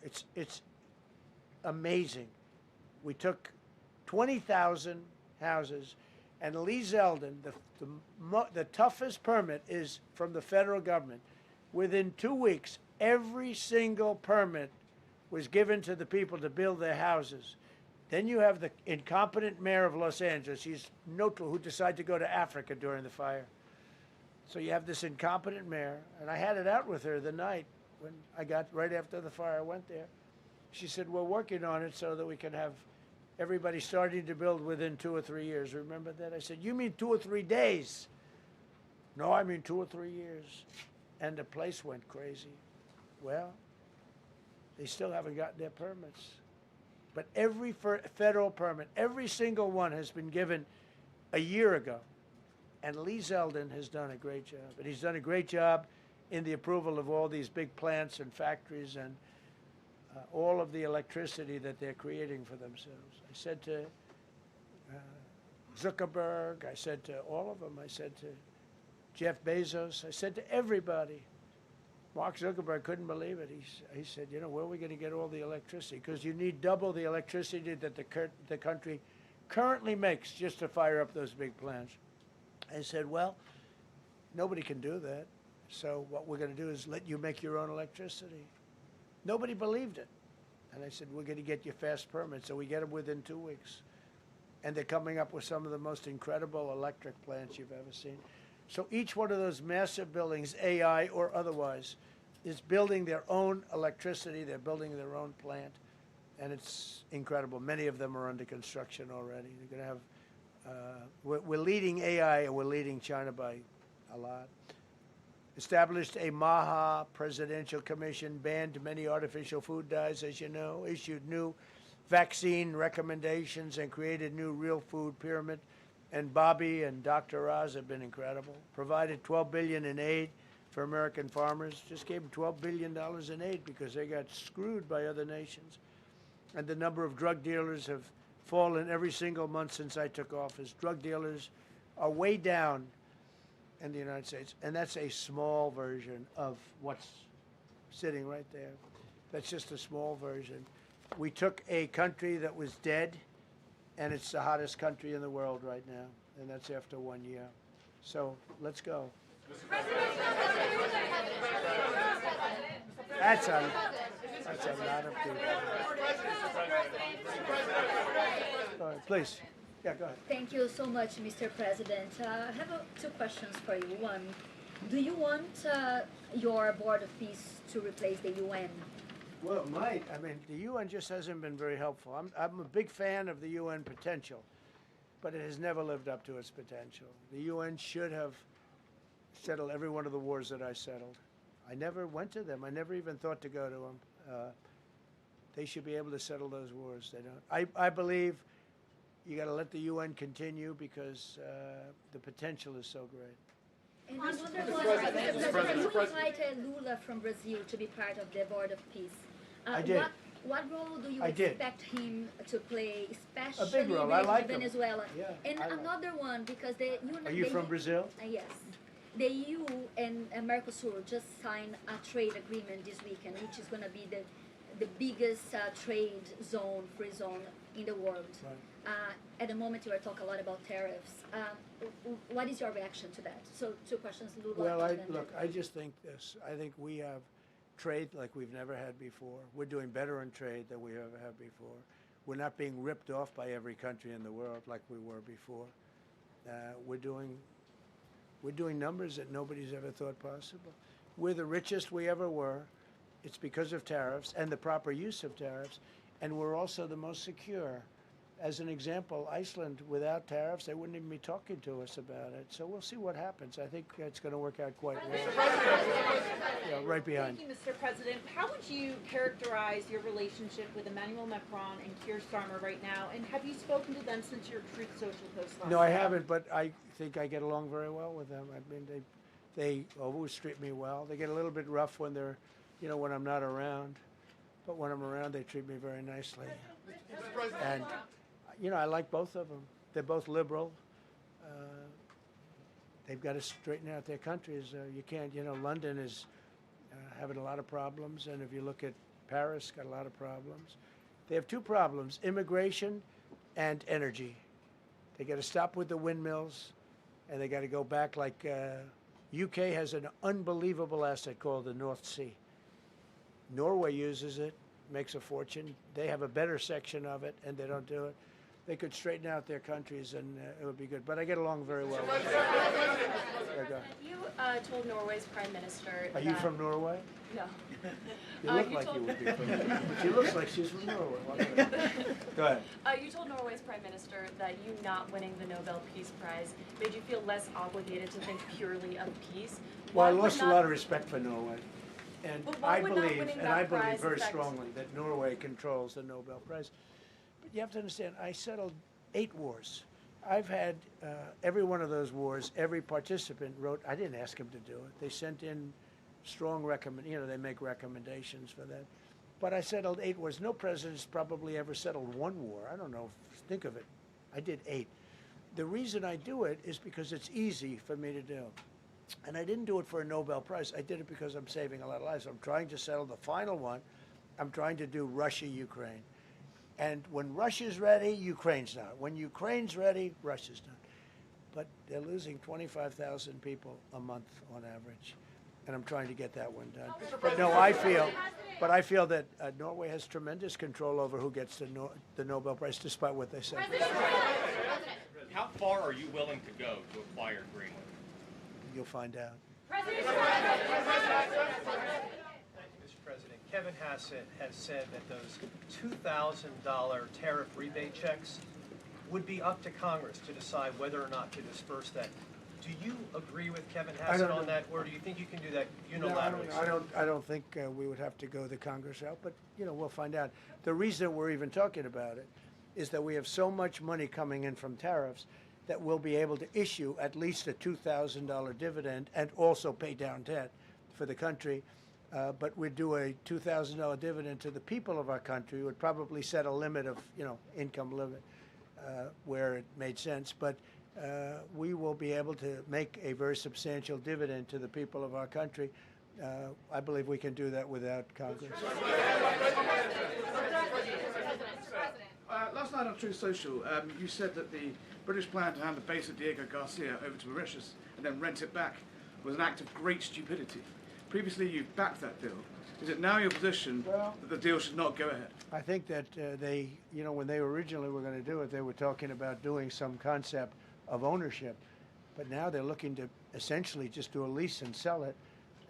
it's amazing. We took 20,000 houses, and Lee Zeldin, the toughest permit is from the federal government. Within 2 weeks, every single permit was given to the people to build their houses. Then you have the incompetent mayor of Los Angeles. He's neutral, who decided to go to Africa during the fire. So you have this incompetent mayor, and I had it out with her the night when I got right after the fire. I went there. She said, we're working on it so that we can have everybody starting to build within 2 or 3 years. Remember that? I said, you mean 2 or 3 days? No, I mean 2 or 3 years. And the place went crazy. Well, they still haven't gotten their permits. But every federal permit, every single one has been given a year ago. And Lee Zeldin has done a great job. And he's done a great job in the approval of all these big plants and factories and all of the electricity that they're creating for themselves. I said to Zuckerberg, I said to all of them, I said to Jeff Bezos, I said to everybody. Mark Zuckerberg couldn't believe it. He said, where are we going to get all the electricity? Because you need double the electricity that the country currently makes just to fire up those big plants. I said, well, nobody can do that. So what we're going to do is let you make your own electricity. Nobody believed it. And I said, we're going to get you fast permits. So we get them within 2 weeks. And they're coming up with some of the most incredible electric plants you've ever seen. So each one of those massive buildings, AI or otherwise, is building their own electricity. They're building their own plant. And it's incredible. Many of them are under construction already. They're going to have, we're leading AI, and we're leading China by a lot. Established a MAHA presidential commission, banned many artificial food dyes, as you know, issued new vaccine recommendations, and created new real food pyramid. And Bobby and Dr. Oz have been incredible. Provided $12 billion in aid for American farmers. Just gave them $12 billion in aid because they got screwed by other nations. And the number of drug dealers have fallen every single month since I took office. Drug dealers are way down in the United States. And that's a small version of what's sitting right there. That's just a small version. We took a country that was dead, and it's the hottest country in the world right now, and that's after 1 year. So let's go. That's a lot of people. Go ahead, please. Yeah, go ahead. Thank you so much, Mr. President. I have 2 questions for you. One, do you want your Board of Peace to replace the UN? Well, it might. I mean, the UN just hasn't been very helpful. I'm a big fan of the UN potential, but it has never lived up to its potential. The UN should have settled every one of the wars that I settled. I never went to them. I never even thought to go to them. They should be able to settle those wars. They don't. I believe you got to let the UN continue because the potential is so great. And Mr. President, you invited Lula from Brazil to be part of the Board of Peace. I did. What role do you I did. expect him to play, especially A big role. I like him. Venezuela? Yeah, And I like another one, because the Are you from Brazil? Yes. The EU and Mercosur just signed a trade agreement this weekend, which is going to be the biggest trade zone, free zone in the world. Right. At the moment, you are talking a lot about tariffs. What is your reaction to that? So 2 questions, Lula. Well, look, I just think this. I think we have trade like we've never had before. We're doing better in trade than we ever have before. We're not being ripped off by every country in the world like we were before. We're doing numbers that nobody's ever thought possible. We're the richest we ever were. It's because of tariffs and the proper use of tariffs. And we're also the most secure. As an example, Iceland, without tariffs, they wouldn't even be talking to us about it. So we'll see what happens. I think it's going to work out quite well. Yeah, right behind. Thank you, Mr. President. How would you characterize your relationship with Emmanuel Macron and Keir Starmer right now? And have you spoken to them since your Truth Social post last No, I night? haven't, but I think I get along very well with them. I mean, they always treat me well. They get a little bit rough when they're when I'm not around. But when I'm around, they treat me very nicely. And, I like both of them. They're both liberal. They've got to straighten out their countries. You can't, London is having a lot of problems. And if you look at Paris, got a lot of problems. They have two problems, immigration and energy. They got to stop with the windmills, and they got to go back like UK has an unbelievable asset called the North Sea. Norway uses it, makes a fortune. They have a better section of it, and they don't do it. They could straighten out their countries, and it would be good. But I get along very well with them. There you go. You told Norway's prime minister. Are you from Norway? No. You look like you would be from Norway. She looks like she's from Norway. Go ahead. You told Norway's prime minister that you not winning the Nobel Peace Prize made you feel less obligated to think purely of peace. Well, I Why would lost a not- lot of respect for Norway. And But why I would not believe, winning and that I believe prize very affect- strongly that Norway controls the Nobel Prize. But you have to understand, I settled 8 wars. I've had every one of those wars, every participant wrote, I didn't ask them to do it. They sent in strong they make recommendations for that. But I settled 8 wars. No president's probably ever settled 1 war. I don't know, think of it. I did 8. The reason I do it is because it's easy for me to do. And I didn't do it for a Nobel Prize. I did it because I'm saving a lot of lives. I'm trying to settle the final one. I'm trying to do Russia-Ukraine. And when Russia's ready, Ukraine's not. When Ukraine's ready, Russia's not. But they're losing 25,000 people a month on average. And I'm trying to get that one done. But no, I feel that Norway has tremendous control over who gets the Nobel Prize, despite what they say. How far are you willing to go to acquire Greenland? You'll find out. Thank you, Mr. President. Kevin Hassett has said that those $2,000 tariff rebate checks would be up to Congress to decide whether or not to disperse that. Do you agree with Kevin Hassett on that, or do you think you can do that unilaterally? No, I don't think we would have to go the Congress route, but we'll find out. The reason we're even talking about it is that we have so much money coming in from tariffs that we'll be able to issue at least a $2,000 dividend and also pay down debt for the country. But we'd do a $2,000 dividend to the people of our country. Would probably set a limit of, income limit where it made sense. But we will be able to make a very substantial dividend to the people of our country. I believe we can do that without Congress. Last night on Truth Social, you said that the British plan to hand the base of Diego Garcia over to Mauritius and then rent it back was an act of great stupidity. Previously, you backed that deal. Is it now your position that the deal should not go ahead? I think that they, when they originally were going to do it, they were talking about doing some concept of ownership. But now they're looking to essentially just do a lease and sell it.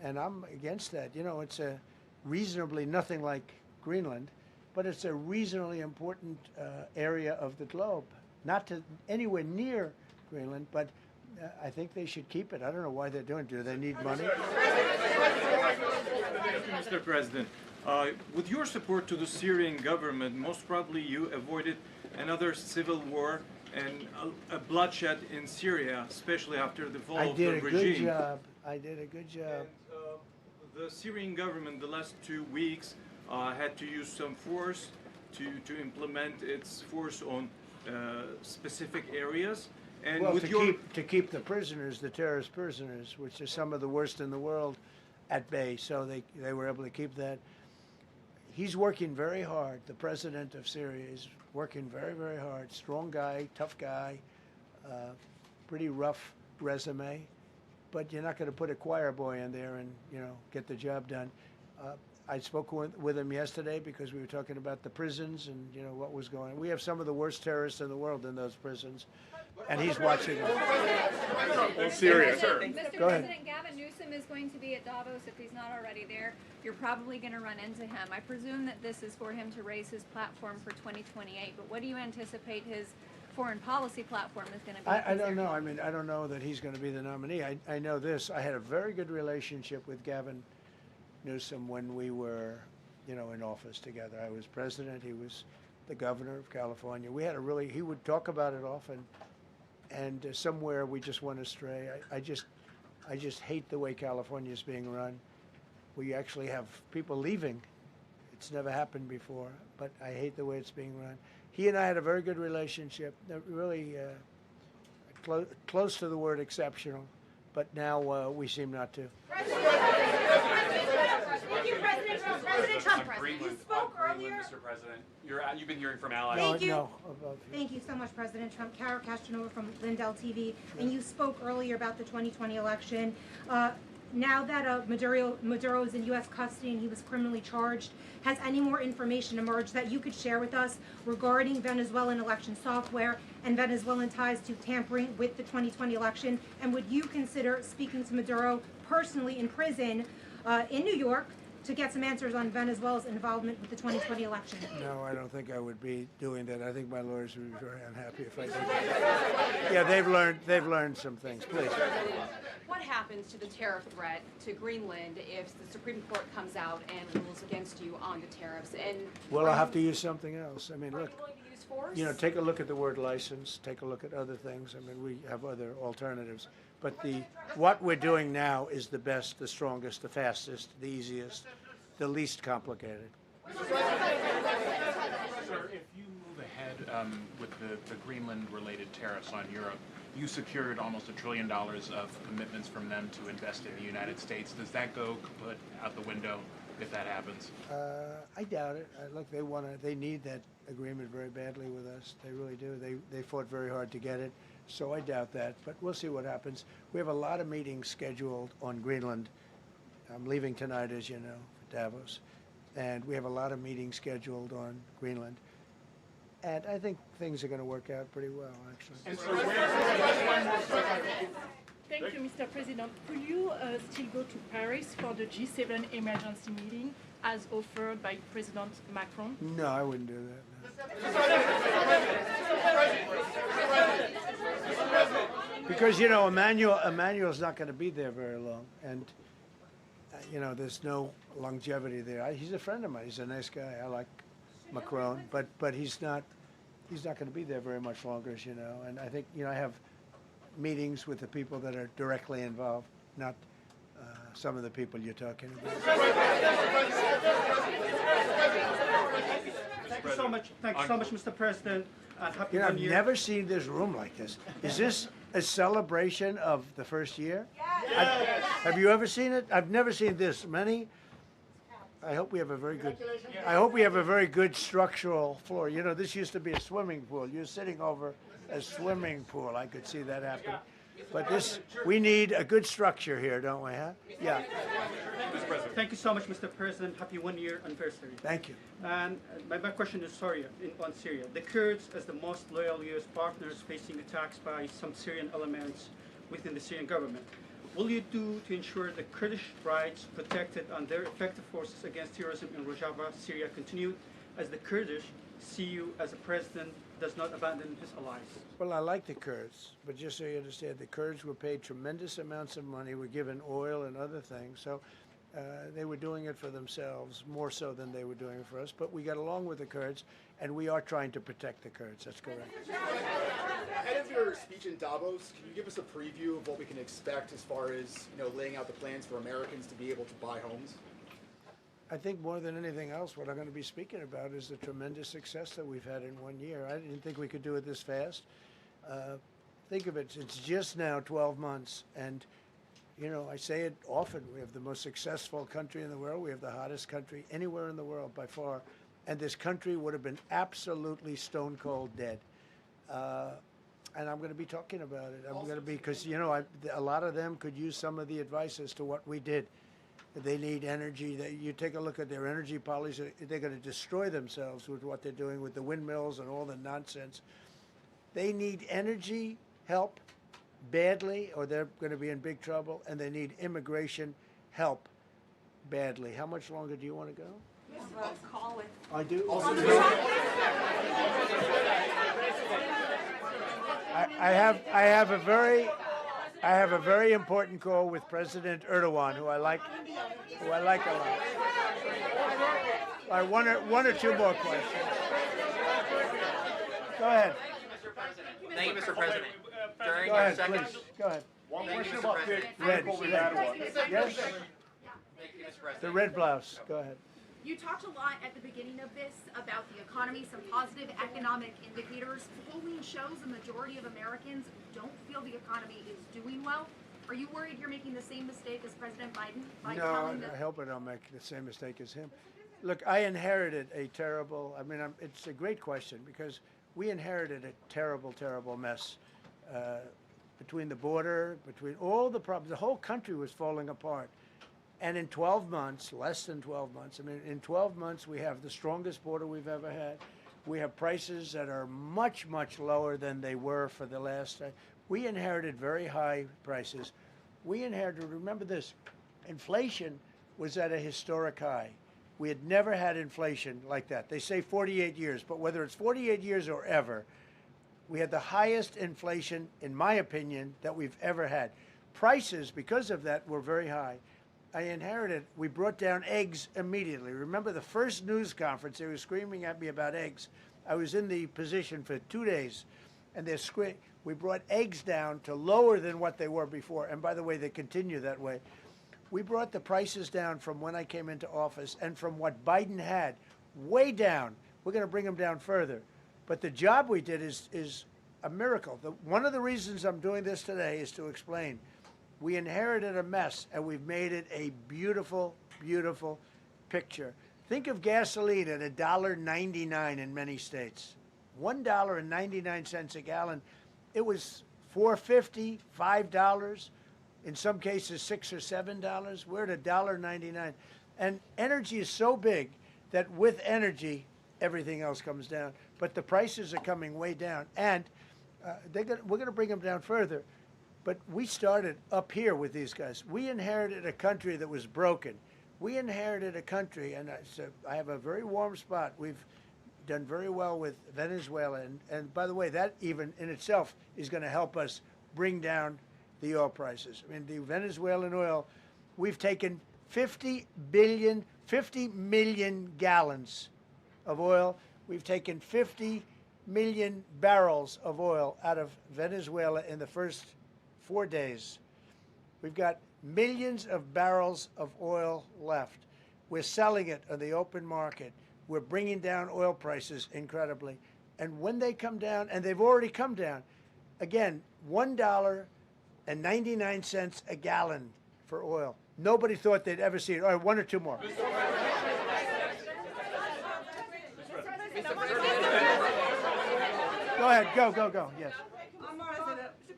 And I'm against that. It's a reasonably nothing like Greenland, but it's a reasonably important area of the globe. Not to anywhere near Greenland, but I think they should keep it. I don't know why they're doing it. Do they need money? Mr. President, with your support to the Syrian government, most probably you avoided another civil war and a bloodshed in Syria, especially after the fall of the regime. I did a good job. I did a good job. And, the Syrian government, the last 2 weeks, had to use some force to implement its force on specific areas. And Well, with to keep the prisoners, the terrorist prisoners, which are some of the worst in the world, at bay. So they were able to keep that. He's working very hard. The president of Syria is working very, very hard. Strong guy, tough guy, pretty rough resume. But you're not going to put a choir boy in there and get the job done. I spoke with him yesterday because we were talking about the prisons and what was going on. We have some of the worst terrorists in the world in those prisons, and he's watching them. Syria, sir. Mr. Go ahead. President, Gavin Newsom is going to be at Davos if he's not already there. You're probably going to run into him. I presume that this is for him to raise his platform for 2028. But what do you anticipate his foreign policy platform is going to be? I don't know. I mean, I don't know that he's going to be the nominee. I know this. I had a very good relationship with Gavin Newsom when we were, in office together. I was president. He was the governor of California. We had he would talk about it often, and somewhere we just went astray. I just hate the way California is being run, We actually have people leaving. It's never happened before, but I hate the way it's being run. He and I had a very good relationship, really close to the word exceptional, but now we seem not to. Thank you, President Trump. President Trump, you spoke earlier. Mr. President. You've been hearing from allies. Thank you. No, above you. Thank you so much, President Trump. Kara Castanova from Lindell TV. And you spoke earlier about the 2020 election. Now that Maduro is in U.S. custody and he was criminally charged, has any more information emerged that you could share with us regarding Venezuelan election software and Venezuelan ties to tampering with the 2020 election? And would you consider speaking to Maduro personally in prison in New York to get some answers on Venezuela's involvement with the 2020 election? No, I don't think I would be doing that. I think my lawyers would be very unhappy if I did that. Yeah, they've learned some things. Please. What happens to the tariff threat to Greenland if the Supreme Court comes out and rules against you on the tariffs? And Well, I'll have to use something else. I mean, are look, you willing to use force? you know, take a look at the word license. Take a look at other things. I mean, we have other alternatives. But what we're doing now is the best, the strongest, the fastest, the easiest, the least complicated. Sir, if you move ahead with the Greenland-related tariffs on Europe, you secured almost $1 trillion of commitments from them to invest in the United States. Does that go kaput out the window if that happens? I doubt it. Look, they need that agreement very badly with us. They really do. They fought very hard to get it. So I doubt that, but we'll see what happens. We have a lot of meetings scheduled on Greenland. I'm leaving tonight, as you know, for Davos. And we have a lot of meetings scheduled on Greenland. And I think things are going to work out pretty well, actually. And so Thank you, Mr. President. Could you still go to Paris for the G7 emergency meeting as offered by President Macron? No, I wouldn't do that. No. Because, you know, Emmanuel's not going to be there very long. And, you know, there's no longevity there. He's a friend of mine. He's a nice guy. I like Macron. But he's not going to be there very much longer, as you know. And I think, you know, I have meetings with the people that are directly involved, not some of the people you're talking about. Thank you so much. Thank you so much, Mr. President. Happy You know, New I've Year. never seen this room like this. Is this a celebration of the first year? Yes. Have you ever seen it? I've never seen this many. I hope we have a very good. I hope we have a very good structural floor. You know, this used to be a swimming pool. You're sitting over a swimming pool. I could see that happening. But we need a good structure here, don't we? Huh? Yeah. Thank you so much, Mr. President. Happy 1 year anniversary. Thank you. And my question is on Syria. The Kurds, as the most loyal U.S. partners, facing attacks by some Syrian elements within the Syrian government. Will you do to ensure the Kurdish rights protected and their effective forces against terrorism in Rojava, Syria, continue, as the Kurdish see you as a president does not abandon his allies? Well, I like the Kurds, but just so you understand, the Kurds were paid tremendous amounts of money, were given oil and other things, so they were doing it for themselves, more so than they were doing it for us. But we got along with the Kurds, and we are trying to protect the Kurds. That's correct. Ahead of your speech in Davos, can you give us a preview of what we can expect as far as, you know, laying out the plans for Americans to be able to buy homes? I think more than anything else, what I'm going to be speaking about is the tremendous success that we've had in 1 year. I didn't think we could do it this fast. Think of it, it's just now 12 months, and you know, I say it often, we have the most successful country in the world. We have the hottest country anywhere in the world by far. And this country would have been absolutely stone cold dead. And I'm going to be talking about it. I'm going to be, because, you know, a lot of them could use some of the advice as to what we did. They need energy. You take a look at their energy policy, they're going to destroy themselves with what they're doing with the windmills and all the nonsense. They need energy help badly, or they're going to be in big trouble, and they need immigration help badly. How much longer do you want to go? Call with. I do. I have a very important call with President Erdogan, who I like a lot. All right, one or two more questions. Go ahead. Thank you, Mr. President. During Go your ahead, second, please. Go ahead. One Thank you, question Mr. about President. Red. critical with that one. Yes. Thank you, Mr. President. The red blouse, go ahead. You talked a lot at the beginning of this about the economy, some positive economic indicators. Polling shows a majority of Americans don't feel the economy is doing well. Are you worried you're making the same mistake as President Biden by telling No, the I hope I don't make the same mistake as him. Look, I inherited a terrible, it's a great question because we inherited a terrible, terrible mess between the border, between all the problems. The whole country was falling apart. And in 12 months, less than 12 months, in 12 months, we have the strongest border we've ever had. We have prices that are much, much lower than they were for the last. We inherited very high prices. We inherited, remember this, inflation was at a historic high. We had never had inflation like that. They say 48 years, but whether it's 48 years or ever, we had the highest inflation, in my opinion, that we've ever had. Prices, because of that, were very high. I inherited, we brought down eggs immediately. Remember the first news conference, they were screaming at me about eggs. I was in the position for 2 days, and we brought eggs down to lower than what they were before. And by the way, they continue that way. We brought the prices down from when I came into office and from what Biden had, way down. We're going to bring them down further. But the job we did is a miracle. One of the reasons I'm doing this today is to explain. We inherited a mess, and we've made it a beautiful, beautiful picture. Think of gasoline at $1.99 in many states. $1.99 a gallon. It was $4.50, $5, in some cases $6 or $7. We're at $1.99. And energy is so big that with energy, everything else comes down. But the prices are coming way down, and we're going to bring them down further. But we started up here with these guys. We inherited a country that was broken. We inherited a country, and I have a very warm spot. We've done very well with Venezuela. And by the way, that even in itself is going to help us bring down the oil prices. The Venezuelan oil, we've taken 50 million gallons of oil. We've taken 50 million barrels of oil out of Venezuela in the first 4 days. We've got millions of barrels of oil left. We're selling it on the open market. We're bringing down oil prices incredibly. And when they come down, and they've already come down, again, $1.99 a gallon for oil. Nobody thought they'd ever see it. All right, one or two more. Go ahead, go, yes.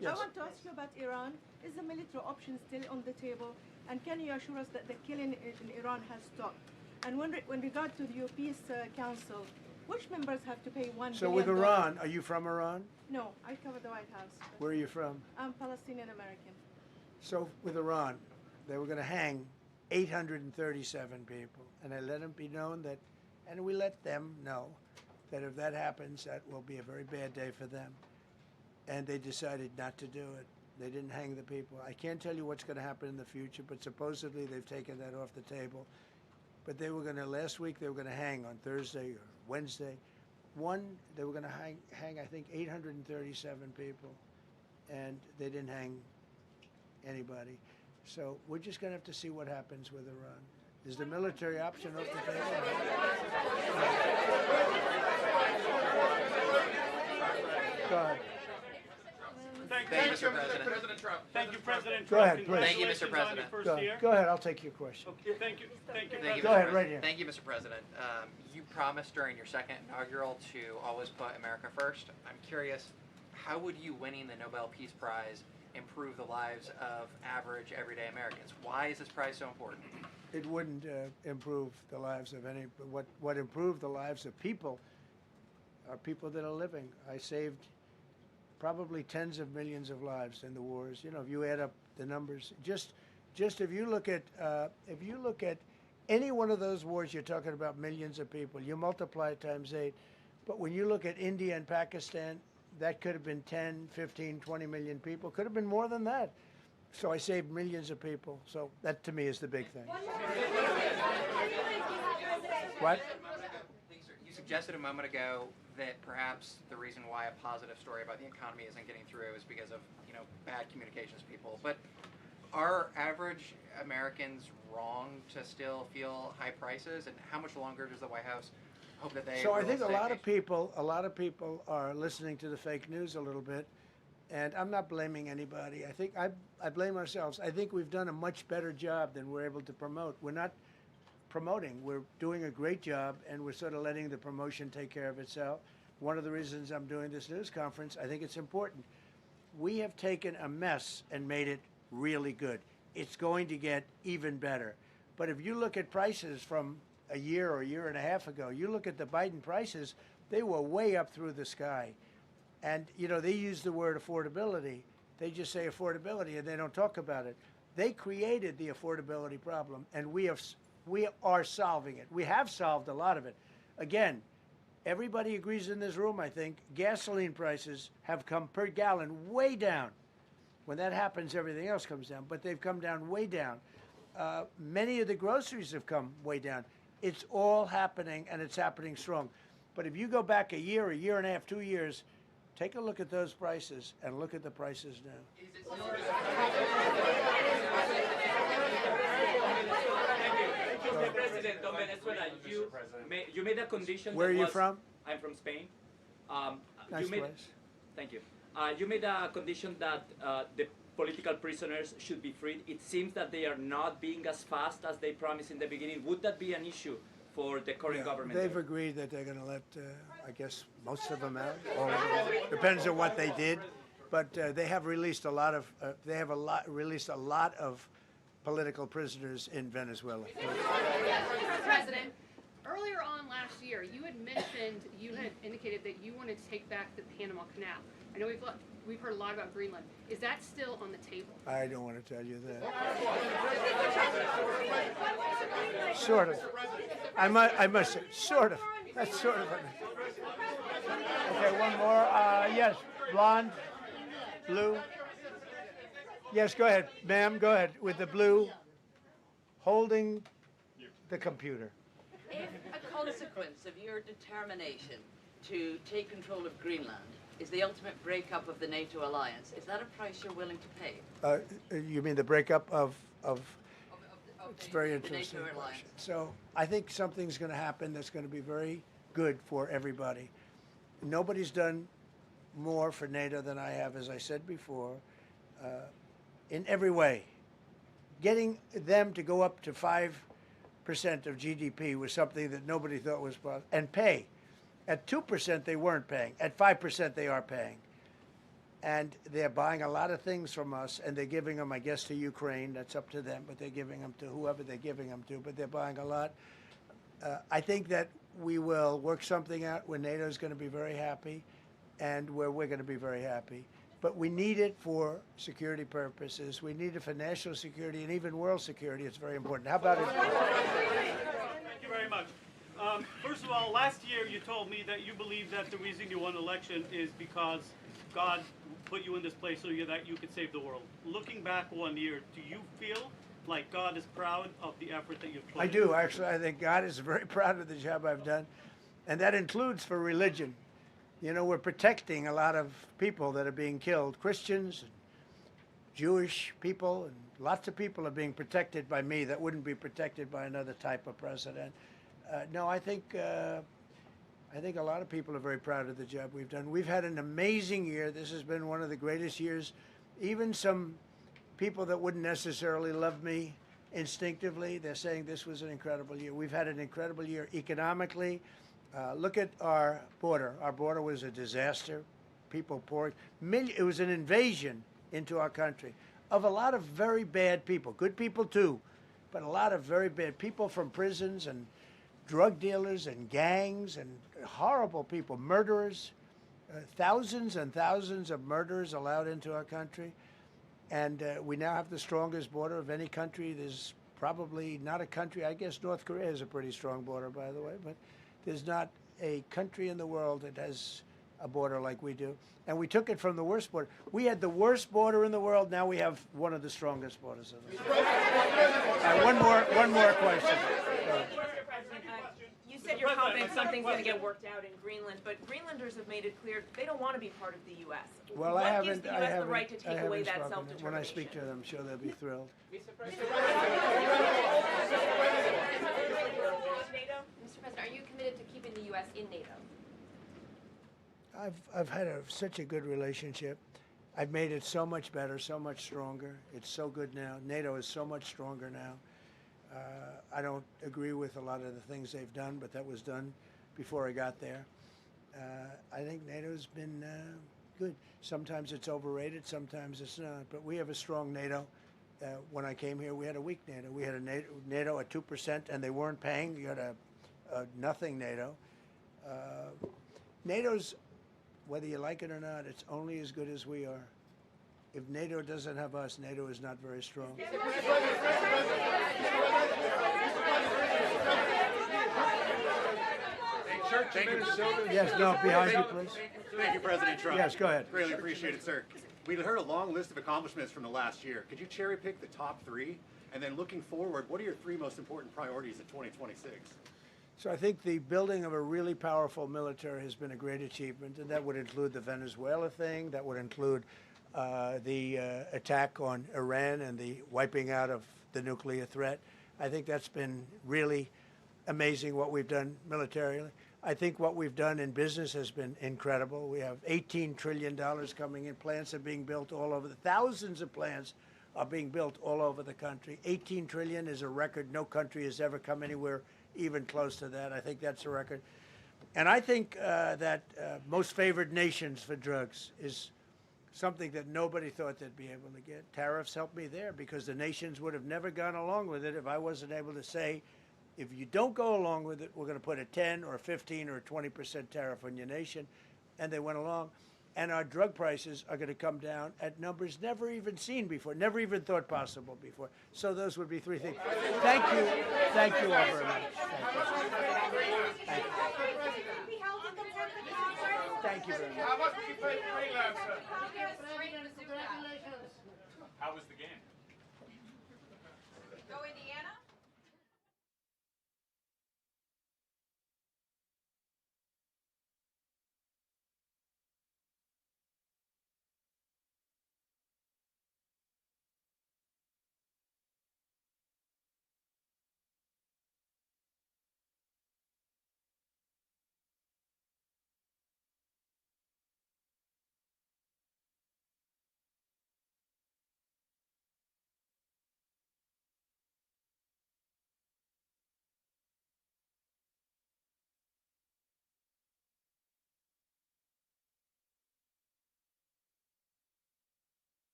I want to ask you about Iran. Is the military option still on the table? And can you assure us that the killing in Iran has stopped? And when regard to the Peace Council, which members have to pay $1 billion? So with Iran, are you from Iran? No, I cover the White House. Where are you from? I'm Palestinian American. So with Iran, they were going to hang 837 people. And I let them be known that, and we let them know that if that happens, that will be a very bad day for them. And they decided not to do it. They didn't hang the people. I can't tell you what's going to happen in the future, but supposedly they've taken that off the table. But they were going to, last week, they were going to hang on Thursday or Wednesday. They were going to hang, I think, 837 people. And they didn't hang anybody. So we're just going to have to see what happens with Iran. Is the military option off the table? Go ahead. Thank you, Mr. President. President Trump. Thank you, President Go Trump. ahead, please. Thank you, Mr. President. Go ahead, I'll take your question. Okay, thank you. Thank you. Thank you, Go Mr. ahead, President. right here. Thank you, Mr. President. You promised during your second inaugural to always put America first. I'm curious, how would you winning the Nobel Peace Prize improve the lives of average, everyday Americans? Why is this prize so important? It wouldn't improve the lives of any, but what improved the lives of people are people that are living. I saved probably tens of millions of lives in the wars. You know, if you add up the numbers, just if you look at any one of those wars, you're talking about millions of people. You multiply it times 8. But when you look at India and Pakistan, that could have been 10, 15, 20 million people. Could have been more than that. So I saved millions of people. So that, to me, is the big thing. What? You suggested a moment ago that perhaps the reason why a positive story about the economy isn't getting through is because of, bad communications people. But Are average Americans wrong to still feel high prices? And how much longer does the White House hope that they? So I think will a stay lot of people are listening to the fake news a little bit, and I'm not blaming anybody. I think I blame ourselves. I think we've done a much better job than we're able to promote. We're not promoting. We're doing a great job, and we're sort of letting the promotion take care of itself. One of the reasons I'm doing this news conference, I think it's important. We have taken a mess and made it really good. It's going to get even better. But if you look at prices from a year or a year and a half ago, you look at the Biden prices, they were way up through the sky. And, you know, they use the word affordability. They just say affordability and they don't talk about it. They created the affordability problem, and we are solving it. We have solved a lot of it. Again, everybody agrees in this room, I think, gasoline prices have come per gallon way down. When that happens, everything else comes down, but they've come down way down. Many of the groceries have come way down. It's all happening, and it's happening strong. But if you go back a year and a half, 2 years, take a look at those prices and look at the prices now. Mr. President of Venezuela, you made a condition. Where are you from? I'm from Spain. Nice place. Thank you. You made a condition that the political prisoners should be freed. It seems that they are not being as fast as they promised in the beginning. Would that be an issue for the current government? They've agreed that they're going to let, I guess, most of them out. All of them. Depends on what they did, but they have released a lot of. Released a lot of political prisoners in Venezuela. Mr. President, earlier on last year, you had indicated that you wanted to take back the Panama Canal. I know we've heard a lot about Greenland. Is that still on the table? I don't want to tell you that. Sort of. I must say, sort of. That's sort of. Okay, one more. Yes, blonde, blue. Yes, go ahead, ma'am. Go ahead with the blue, holding the computer. If a consequence of your determination to take control of Greenland is the ultimate breakup of the NATO alliance, is that a price you're willing to pay? You mean the breakup of it's very interesting question. So I think something's going to happen that's going to be very good for everybody. Nobody's done more for NATO than I have, as I said before, in every way. Getting them to go up to 5% of GDP was something that nobody thought was possible, and pay. At 2%, they weren't paying. At 5%, they are paying. And they're buying a lot of things from us, and they're giving them, I guess, to Ukraine. That's up to them, but they're giving them to whoever they're giving them to, but they're buying a lot. I think that we will work something out where NATO is going to be very happy and where we're going to be very happy. But we need it for security purposes. We need it for national security and even world security. It's very important. How about it? Thank you very much. First of all, last year you told me that you believe that the reason you won the election is because God put you in this place so that you could save the world. Looking back 1 year, do you feel like God is proud of the effort that you've put in? I do, actually. I think God is very proud of the job I've done. And that includes for religion. You know, we're protecting a lot of people that are being killed. Christians, and Jewish people, and lots of people are being protected by me that wouldn't be protected by another type of president. No, I think a lot of people are very proud of the job we've done. We've had an amazing year. This has been one of the greatest years. Even some people that wouldn't necessarily love me instinctively, they're saying this was an incredible year. We've had an incredible year economically. Look at our border. Our border was a disaster. People pouring. It was an invasion into our country of a lot of very bad people. Good people too, but a lot of very bad people from prisons and drug dealers and gangs and horrible people, murderers, thousands and thousands of murderers allowed into our country. And we now have the strongest border of any country. There's probably not a country, I guess North Korea has a pretty strong border, by the way, but there's not a country in the world that has a border like we do. And we took it from the worst border. We had the worst border in the world. Now we have one of the strongest borders in the world. One more question. You said you're confident something's going to get worked out in Greenland, but Greenlanders have made it clear they don't want to be part of the U.S. Well, what I haven't. gives the I U.S. haven't. the right to I take away haven't that spoken. self-determination? When I speak to them, I'm sure they'll be thrilled. NATO? Mr. President, are you committed to keeping the U.S. in NATO? I've had such a good relationship. I've made it so much better, so much stronger. It's so good now. NATO is so much stronger now. I don't agree with a lot of the things they've done, but that was done before I got there. I think NATO's been good. Sometimes it's overrated, sometimes it's not. But we have a strong NATO. When I came here, we had a weak NATO. We had a NATO at 2%, and they weren't paying. You had a nothing NATO. NATO's, whether you like it or not, it's only as good as we are. If NATO doesn't have us, NATO is not very strong. Thank you. Yes, no, behind you, please. Thank you, President Trump. Yes, go ahead. Greatly appreciate it, sir. We heard a long list of accomplishments from the last year. Could you cherry pick the top 3? And then looking forward, what are your 3 most important priorities in 2026? So I think the building of a really powerful military has been a great achievement, and that would include the Venezuela thing, that would include the attack on Iran and the wiping out of the nuclear threat. I think that's been really amazing what we've done militarily. I think what we've done in business has been incredible. We have $18 trillion coming in. Plants are being built all over. Thousands of plants are being built all over the country. 18 trillion is a record. No country has ever come anywhere even close to that. I think that's a record. And I think that most favored nations for drugs is something that nobody thought they'd be able to get. Tariffs helped me there because the nations would have never gone along with it if I wasn't able to say, if you don't go along with it, we're going to put a 10 or 15 or 20% tariff on your nation. And they went along. And our drug prices are going to come down at numbers never even seen before, never even thought possible before. So those would be 3 things. Thank you. Thank you all very much. Thank you very much. How much did you pay for Greenland, sir?